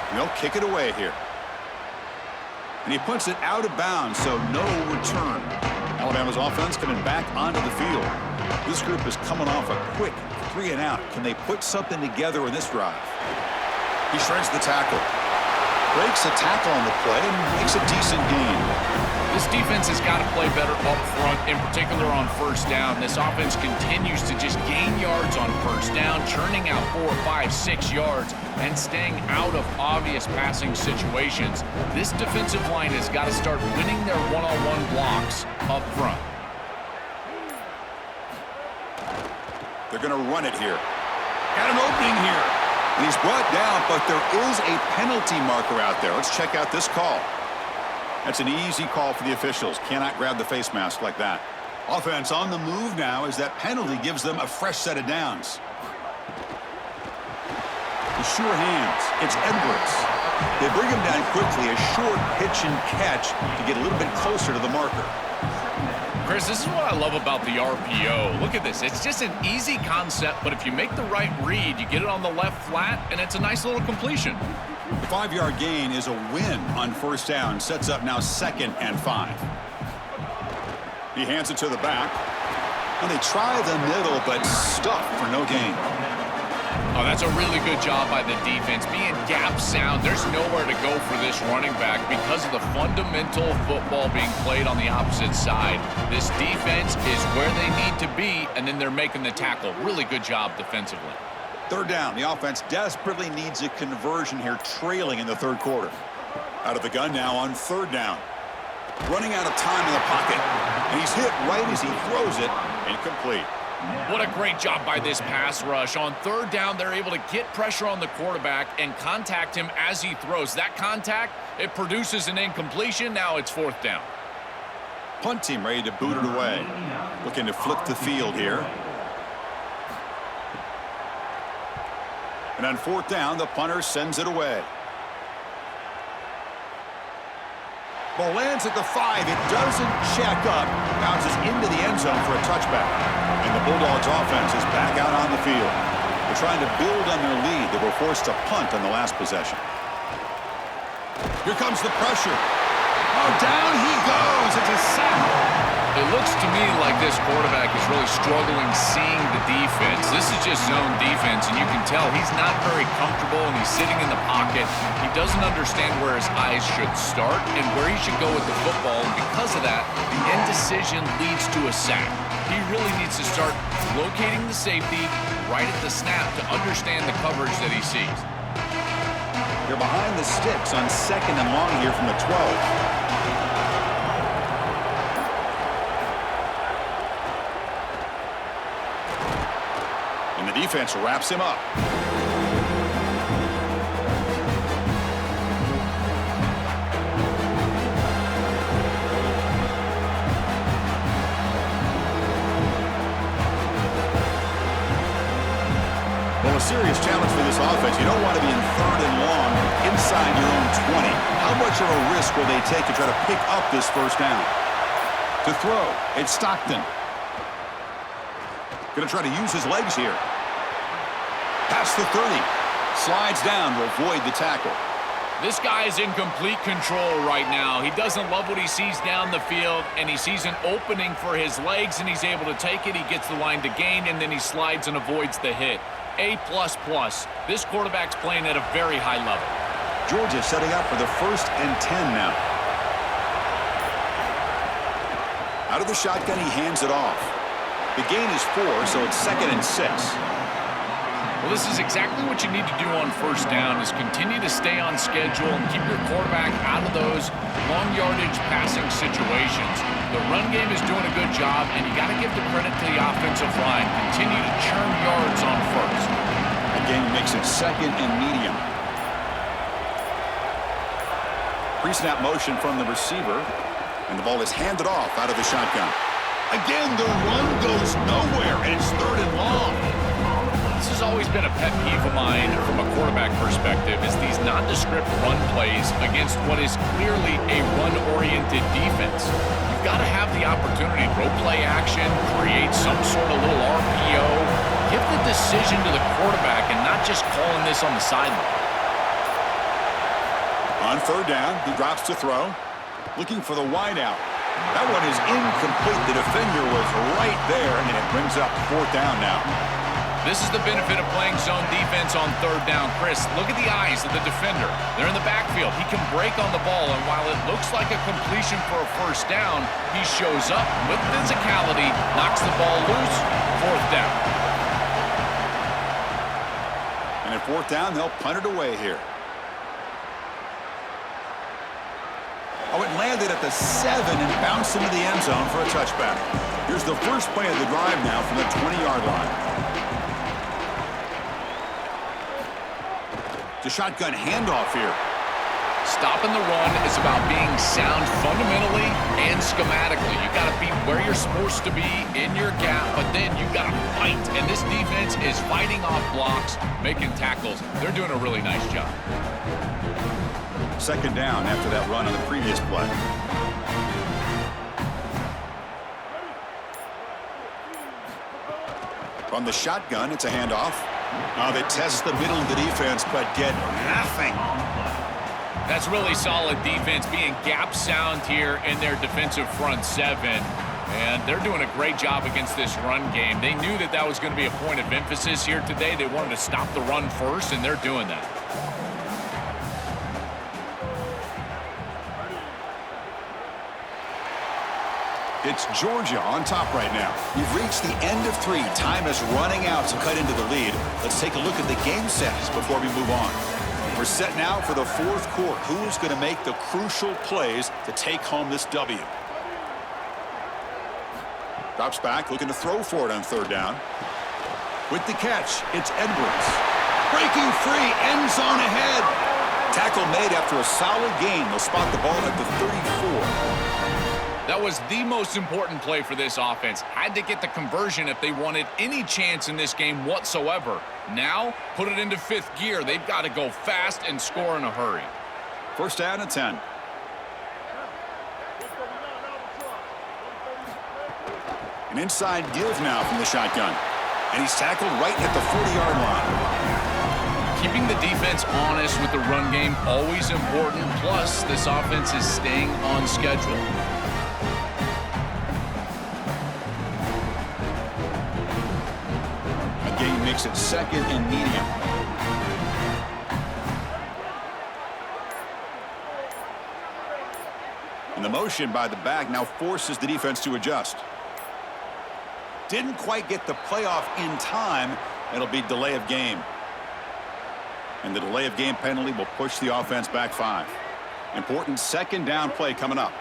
And they'll kick it away here. And he puts it out of bounds, so no return. Alabama's offense coming back onto the field. This group is coming off a quick 3 and out. Can they put something together in this drive? He shreds the tackle. Breaks a tackle on the play and makes a decent gain. This defense has got to play better up front, in particular on first down. This offense continues to just gain yards on first down, churning out 4, 5, 6 yards, and staying out of obvious passing situations. This defensive line has got to start winning their one-on-one blocks up front. They're going to run it here. Got an opening here. And he's brought down, but there is a penalty marker out there. Let's check out this call. That's an easy call for the officials. Cannot grab the face mask like that. Offense on the move now as that penalty gives them a fresh set of downs. The sure hands. It's Edwards. They bring him down quickly. A short pitch and catch to get a little bit closer to the marker. Chris, this is what I love about the RPO. Look at this. It's just an easy concept, but if you make the right read, you get it on the left flat, and it's a nice little completion. The 5-yard gain is a win on first down. Sets up now 2nd and 5. He hands it to the back. And they try the middle, but stuffed for no gain. Oh, that's a really good job by the defense. Being gap sound, there's nowhere to go for this running back because of the fundamental football being played on the opposite side. This defense is where they need to be, and then they're making the tackle. Really good job defensively. 3rd down. The offense desperately needs a conversion here, trailing in the 3rd quarter. Out of the gun now on 3rd down. Running out of time in the pocket. And he's hit right as he throws it. Incomplete. What a great job by this pass rush. On 3rd down, they're able to get pressure on the quarterback and contact him as he throws. That contact, it produces an incompletion. Now it's 4th down. Punt team ready to boot it away. Looking to flip the field here. And on 4th down, the punter sends it away. Ball lands at the 5. It doesn't check up. Bounces into the end zone for a touchback. And the Bulldogs offense is back out on the field. They're trying to build on their lead. They were forced to punt on the last possession. Here comes the pressure. Oh, down he goes. It's a sack. It looks to me like this quarterback is really struggling seeing the defense. This is just zone defense, and you can tell he's not very comfortable, and he's sitting in the pocket. He doesn't understand where his eyes should start and where he should go with the football, and because of that, the indecision leads to a sack. He really needs to start locating the safety right at the snap to understand the coverage that he sees. They're behind the sticks on 2nd and long here from the 12. And the defense wraps him up. Well, a serious challenge for this offense. You don't want to be in 3rd and long inside your own 20. How much of a risk will they take to try to pick up this first down? To throw, it's Stockton. Going to try to use his legs here. Past the 30. Slides down to avoid the tackle. This guy is in complete control right now. He doesn't love what he sees down the field, and he sees an opening for his legs, and he's able to take it. He gets the line to gain, and then he slides and avoids the hit. A++. This quarterback's playing at a very high level. Georgia setting up for the 1st and 10 now. Out of the shotgun, he hands it off. The gain is 4, so it's 2nd and 6. Well, this is exactly what you need to do on first down is continue to stay on schedule and keep your quarterback out of those long yardage passing situations. The run game is doing a good job, and you got to give the credit to the offensive line. Continue to churn yards on first. Again, makes it 2nd and medium. Pre-snap motion from the receiver, and the ball is handed off out of the shotgun. Again, the run goes nowhere, and it's 3rd and long. This has always been a pet peeve of mine from a quarterback perspective is these nondescript run plays against what is clearly a run-oriented defense. You've got to have the opportunity to throw play action, create some sort of little RPO, give the decision to the quarterback and not just calling this on the sideline. On 3rd down, he drops to throw, looking for the wideout. That one is incomplete. The defender was right there, and it brings up 4th down now. This is the benefit of playing zone defense on third down. Chris, look at the eyes of the defender. They're in the backfield. He can break on the ball, and while it looks like a completion for a first down, he shows up with physicality, knocks the ball loose, fourth down. And at fourth down, they'll punt it away here. Oh, it landed at the 7 and bounced into the end zone for a touchback. Here's the first play of the drive now from the 20-yard line. The shotgun handoff here. Stopping the run is about being sound fundamentally and schematically. You got to be where you're supposed to be in your gap, but then you got to fight. And this defense is fighting off blocks, making tackles. They're doing a really nice job. Second down after that run on the previous play. From the shotgun, it's a handoff. They test the middle of the defense, but get nothing. That's really solid defense, being gap sound here in their defensive front seven. And they're doing a great job against this run game. They knew that that was going to be a point of emphasis here today. They wanted to stop the run first, and they're doing that. It's Georgia on top right now. We've reached the end of 3. Time is running out to cut into the lead. Let's take a look at the game stats before we move on. We're set now for the fourth quarter. Who's going to make the crucial plays to take home this W? Drops back, looking to throw for it on third down. With the catch, it's Edwards. Breaking free, end zone ahead. Tackle made after a solid gain. They'll spot the ball at the 34. That was the most important play for this offense. Had to get the conversion if they wanted any chance in this game whatsoever. Now, put it into fifth gear. They've got to go fast and score in a hurry. First down and 10. An inside give now from the shotgun. And he's tackled right at the 40-yard line. Keeping the defense honest with the run game, always important. Plus, this offense is staying on schedule. Makes it second and medium. And the motion by the back now forces the defense to adjust. Didn't quite get the playoff in time. It'll be delay of game. And the delay of game penalty will push the offense back 5. Important second down play coming up.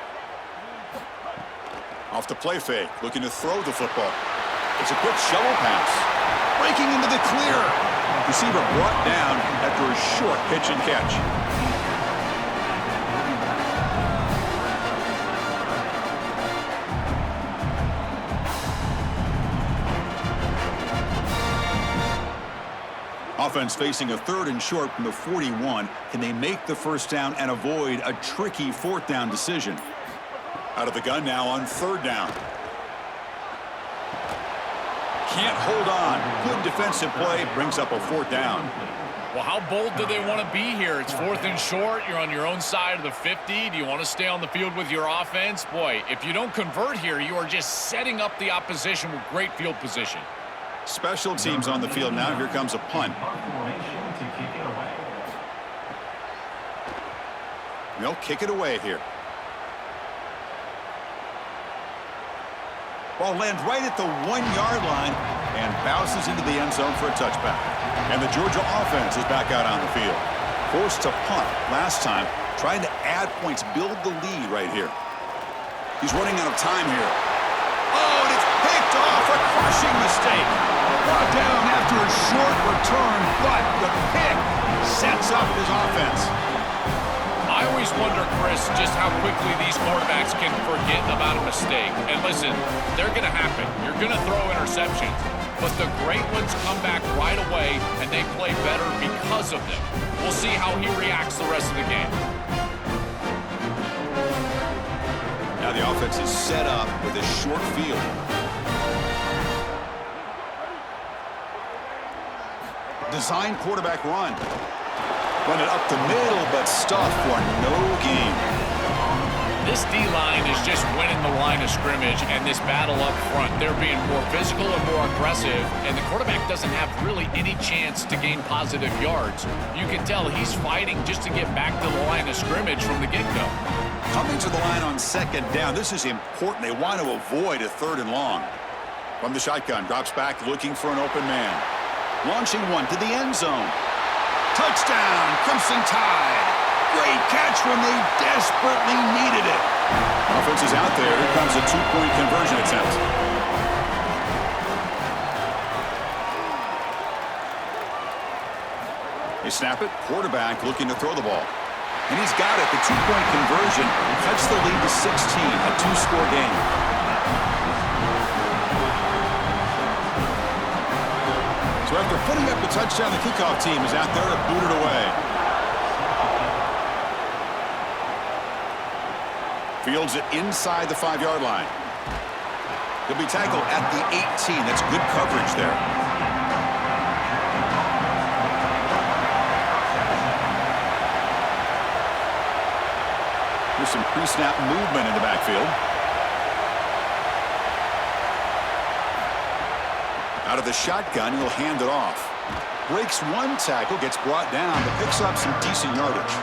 Off the play fake, looking to throw the football. It's a quick shovel pass. Breaking into the clear. Receiver brought down after a short pitch and catch. Offense facing a third and short from the 41. Can they make the first down and avoid a tricky fourth down decision? Out of the gun now on third down. Can't hold on. Good defensive play brings up a fourth down. Well, how bold do they want to be here? It's fourth and short. You're on your own side of the 50. Do you want to stay on the field with your offense? Boy, if you don't convert here, you are just setting up the opposition with great field position. Special teams on the field now. Here comes a punt. They'll kick it away here. Ball lands right at the 1-yard line and bounces into the end zone for a touchback. And the Georgia offense is back out on the field. Forced to punt last time, trying to add points, build the lead right here. He's running out of time here. Oh, and it's picked off, a crushing mistake. Brought down after a short return, but the pick sets up his offense. I always wonder, Chris, just how quickly these quarterbacks can forget about a mistake. And listen, they're going to happen. You're going to throw interceptions. But the great ones come back right away, and they play better because of them. We'll see how he reacts the rest of the game. Now the offense is set up with a short field. Design quarterback run. Run it up the middle, but stuffed for no gain. This D-line is just winning the line of scrimmage, and this battle up front, they're being more physical and more aggressive, and the quarterback doesn't have really any chance to gain positive yards. You can tell he's fighting just to get back to the line of scrimmage from the get-go. Coming to the line on second down, this is important. They want to avoid a 3rd and long. From the shotgun, drops back looking for an open man. Launching one to the end zone. Touchdown, Crimson Tide. Great catch when they desperately needed it. Offense is out there. Here comes a 2-point conversion attempt. They snap it. Quarterback looking to throw the ball. And he's got it. The 2-point conversion cuts the lead to 16, a 2-score game. So after putting up the touchdown, the kickoff team is out there to boot it away. Fields it inside the 5-yard line. He'll be tackled at the 18. That's good coverage there. There's some pre-snap movement in the backfield. Out of the shotgun, he'll hand it off. Breaks one tackle, gets brought down, but picks up some decent yardage.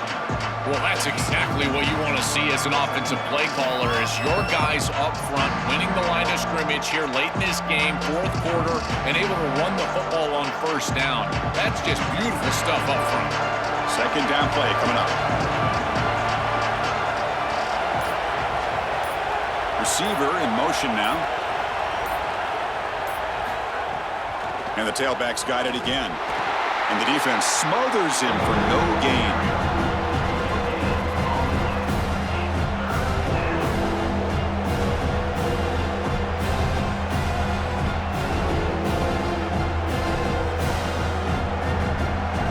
Well, that's exactly what you want to see as an offensive play caller, is your guys up front winning the line of scrimmage here late in this game, 4th quarter, and able to run the football on 1st down. That's just beautiful stuff up front. 2nd down play coming up. Receiver in motion now. And the tailback's got it again. And the defense smothers him for no gain.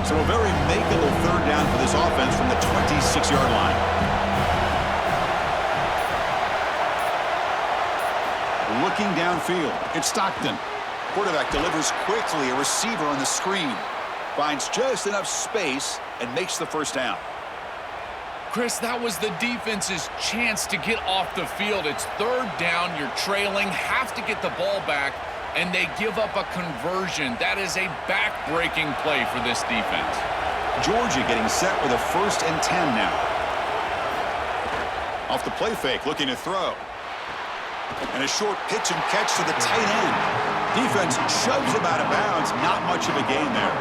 So a very makeable 3rd down for this offense from the 26-yard line. Looking downfield, it's Stockton. Quarterback delivers quickly. A receiver on the screen. Finds just enough space and makes the 1st down. Chris, that was the defense's chance to get off the field. It's 3rd down. You're trailing. Have to get the ball back. And they give up a conversion. That is a back-breaking play for this defense. Georgia getting set with a 1st and 10 now. Off the play fake, looking to throw. And a short pitch and catch to the tight end. Defense shoves him out of bounds. Not much of a gain there.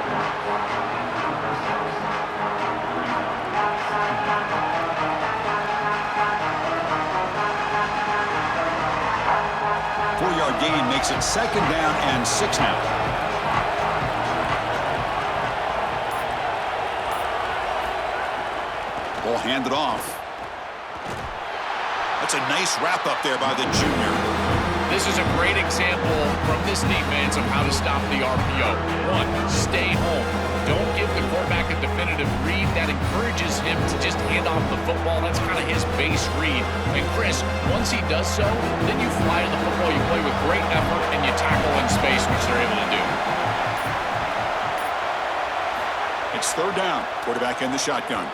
Four-yard gain makes it 2nd down and 6 now. Ball handed off. That's a nice wrap up there by the junior. This is a great example from this defense of how to stop the RPO. 1, stay home. Don't give the quarterback a definitive read. That encourages him to just hand off the football. That's kind of his base read. And Chris, once he does so, then you fly to the football. You play with great effort, and you tackle in space, which they're able to do. It's 3rd down. Quarterback in the shotgun.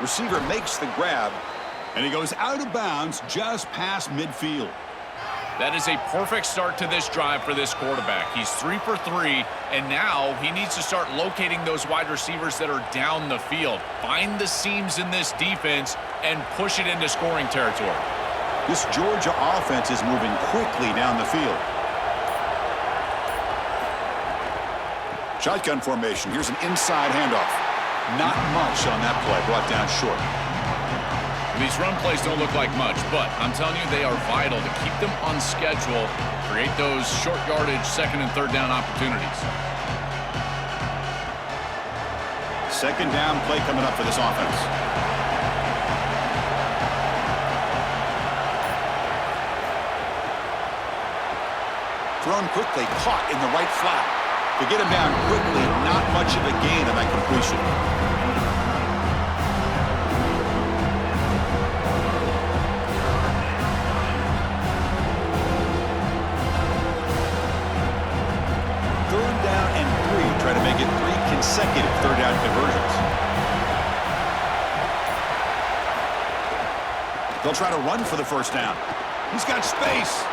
Receiver makes the grab, and he goes out of bounds just past midfield. That is a perfect start to this drive for this quarterback. He's 3 for 3, and now he needs to start locating those wide receivers that are down the field. Find the seams in this defense and push it into scoring territory. This Georgia offense is moving quickly down the field. Shotgun formation. Here's an inside handoff. Not much on that play. Brought down short. These run plays don't look like much, but I'm telling you, they are vital to keep them on schedule, create those short yardage 2nd and 3rd down opportunities. 2nd down play coming up for this offense. Thrown quickly, caught in the right flat. To get him down quickly, not much of a gain on that completion. Try to make it 3 consecutive 3rd down conversions. They'll try to run for the first down. He's got space.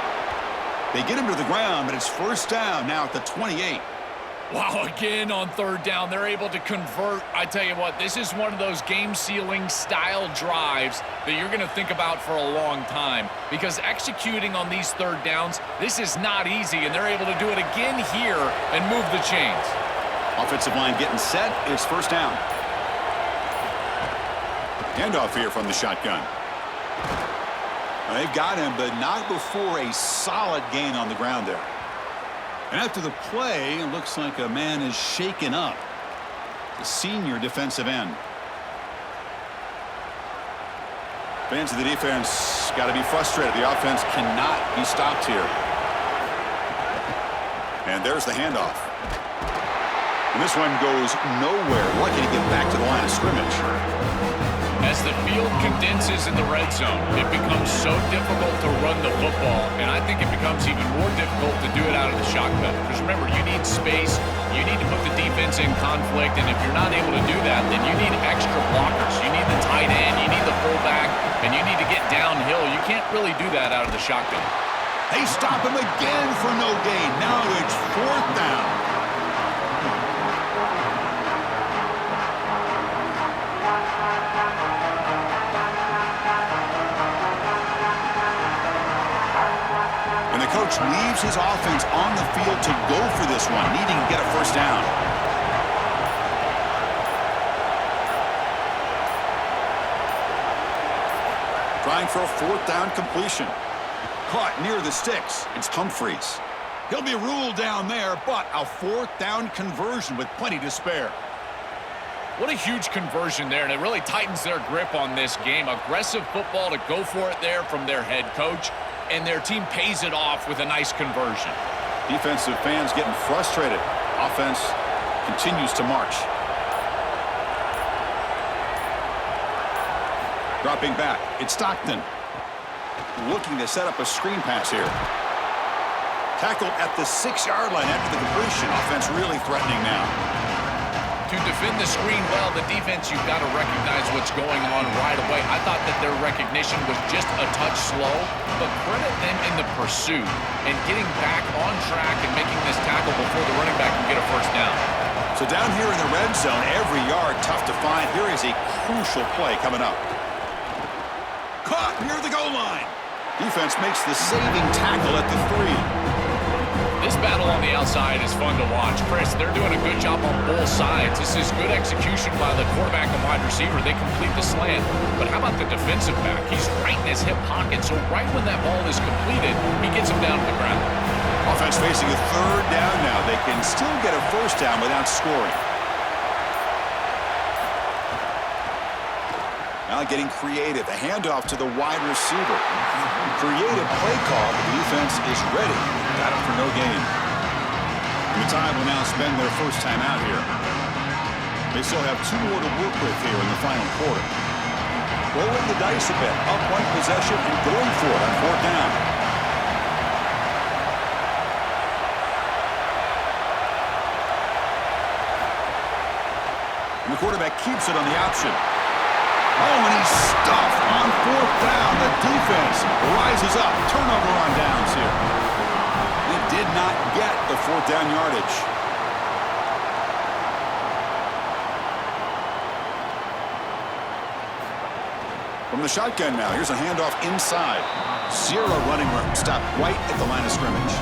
They get him to the ground, but it's first down now at the 28. Wow, again on third down, they're able to convert. I tell you what, this is one of those game-sealing style drives that you're going to think about for a long time, because executing on these third downs, this is not easy, and they're able to do it again here and move the chains. Offensive line getting set. It's first down. Handoff here from the shotgun. They've got him, but not before a solid gain on the ground there. And after the play, it looks like a man is shaken up. The senior defensive end. Fans of the defense got to be frustrated. The offense cannot be stopped here. And there's the handoff. And this one goes nowhere. Lucky to get back to the line of scrimmage. As the field condenses in the red zone, it becomes so difficult to run the football, and I think it becomes even more difficult to do it out of the shotgun. Because remember, you need space, you need to put the defense in conflict, and if you're not able to do that, then you need extra blockers. You need the tight end, you need the fullback, and you need to get downhill. You can't really do that out of the shotgun. They stop him again for no gain. Now it's fourth down. Coach leaves his offense on the field to go for this one, needing to get a first down. Trying for a fourth down completion. Caught near the sticks. It's Humphreys. He'll be ruled down there, but a fourth down conversion with plenty to spare. What a huge conversion there, and it really tightens their grip on this game. Aggressive football to go for it there from their head coach. And their team pays it off with a nice conversion. Defensive fans getting frustrated. Offense continues to march. Dropping back, it's Stockton. Looking to set up a screen pass here. Tackled at the 6-yard line after the completion. Offense really threatening now. To defend the screen well, the defense, you've got to recognize what's going on right away. I thought that their recognition was just a touch slow, but credit them in the pursuit and getting back on track and making this tackle before the running back can get a first down. So down here in the red zone, every yard tough to find. Here is a crucial play coming up. Caught near the goal line. Defense makes the saving tackle at the 3. This battle on the outside is fun to watch. Chris, they're doing a good job on both sides. This is good execution by the quarterback and wide receiver. They complete the slant. But how about the defensive back? He's right in his hip pocket, so right when that ball is completed, he gets him down to the ground. Offense facing a third down now. They can still get a first down without scoring. Now getting creative. A handoff to the wide receiver. Creative play call, but the defense is ready. Got it for no gain. And the Tide will now spend their first time out here. They still have 2 more to work with here in the final quarter. Rolling the dice a bit. Up one possession and going for it on fourth down. And the quarterback keeps it on the option. Oh, and he's stuffed on fourth down. The defense rises up. Turnover on downs here. It did not get the fourth down yardage. From the shotgun now, here's a handoff inside. 0 running room. Stopped right at the line of scrimmage.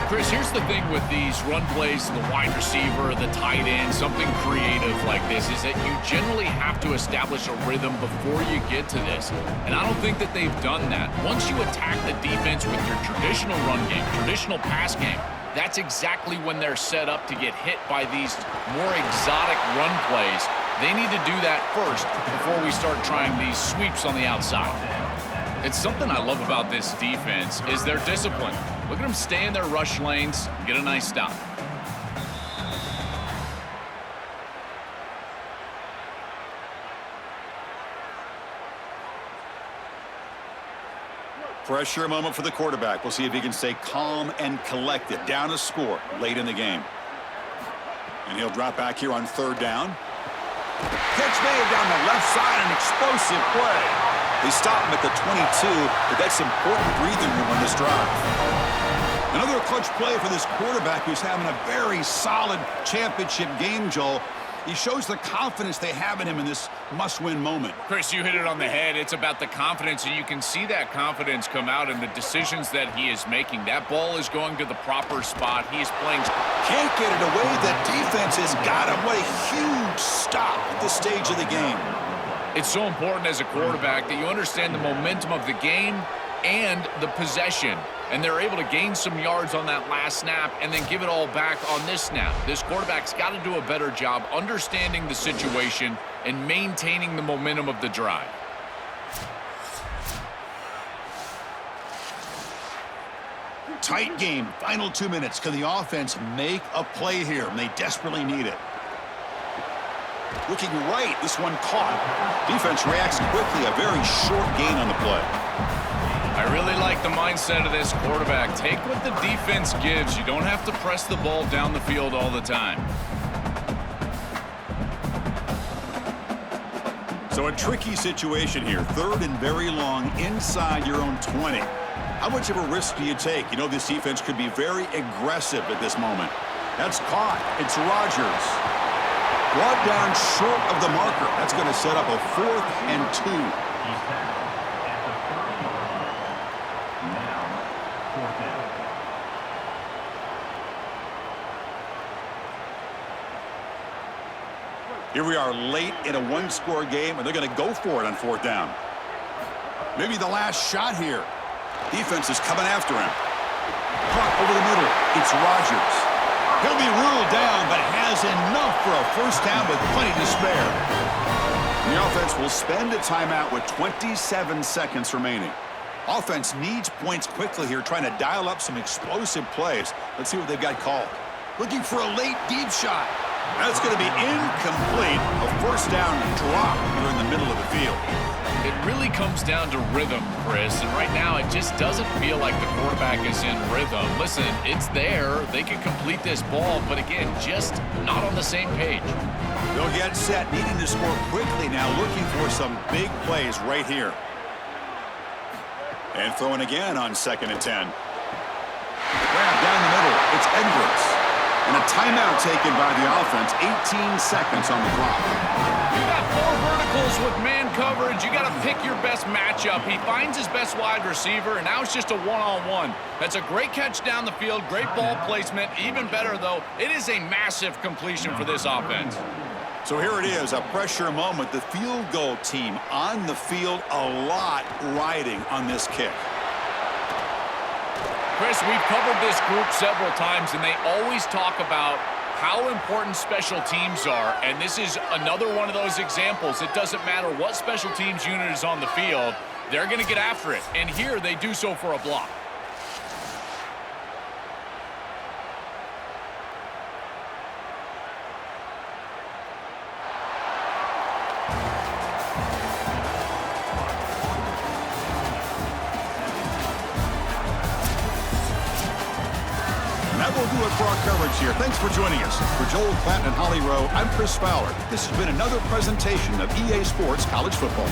Chris, here's the thing with these run plays to the wide receiver, the tight end, something creative like this, is that you generally have to establish a rhythm before you get to this. And I don't think that they've done that. Once you attack the defense with your traditional run game, traditional pass game, that's exactly when they're set up to get hit by these more exotic run plays. They need to do that first before we start trying these sweeps on the outside. It's something I love about this defense is their discipline. Look at them stay in their rush lanes, get a nice stop. Pressure moment for the quarterback. We'll see if he can stay calm and collected. Down a score late in the game. And he'll drop back here on third down. Catch made down the left side, an explosive play. They stop him at the 22, but that's important breathing room on this drive. Another clutch play for this quarterback who's having a very solid championship game, Joel. He shows the confidence they have in him in this must-win moment. Chris, you hit it on the head. It's about the confidence, and you can see that confidence come out in the decisions that he is making. That ball is going to the proper spot. He is playing. Can't get it away. The defense has got him. What a huge stop at this stage of the game. It's so important as a quarterback that you understand the momentum of the game and the possession. And they're able to gain some yards on that last snap and then give it all back on this snap. This quarterback's got to do a better job understanding the situation and maintaining the momentum of the drive. Tight game. Final 2 minutes. Can the offense make a play here? And they desperately need it. Looking right. This one caught. Defense reacts quickly. A very short gain on the play. I really like the mindset of this quarterback. Take what the defense gives. You don't have to press the ball down the field all the time. So a tricky situation here. 3rd and very long inside your own 20. How much of a risk do you take? You know this defense could be very aggressive at this moment. That's caught. It's Rodgers. Brought down short of the marker. That's going to set up a 4th and 2. Here we are late in a one-score game, and they're going to go for it on 4th down. Maybe the last shot here. Defense is coming after him. Caught over the middle. It's Rodgers. He'll be ruled down, but has enough for a 1st down with plenty to spare. The offense will spend a timeout with 27 seconds remaining. Offense needs points quickly here, trying to dial up some explosive plays. Let's see what they've got called. Looking for a late deep shot. That's going to be incomplete. A 1st down drop here in the middle of the field. It really comes down to rhythm, Chris, and right now it just doesn't feel like the quarterback is in rhythm. Listen, it's there. They can complete this ball, but again, just not on the same page. They'll get set, needing to score quickly now, looking for some big plays right here. And throwing again on 2nd and 10. Grab down the middle. It's Edwards. And a timeout taken by the offense. 18 seconds on the clock. You got 4 verticals with man coverage. You got to pick your best matchup. He finds his best wide receiver, and now it's just a one-on-one. That's a great catch down the field, great ball placement. Even better, though, it is a massive completion for this offense. So here it is, a pressure moment. The field goal team on the field, a lot riding on this kick. Chris, we've covered this group several times, and they always talk about how important special teams are, and this is another one of those examples. It doesn't matter what special teams unit is on the field, they're going to get after it, and here they do so for a block. That will do it for our coverage here. Thanks for joining us. For Joel Clanton and Holly Rowe, I'm Chris Fowler. This has been another presentation of EA Sports College Football.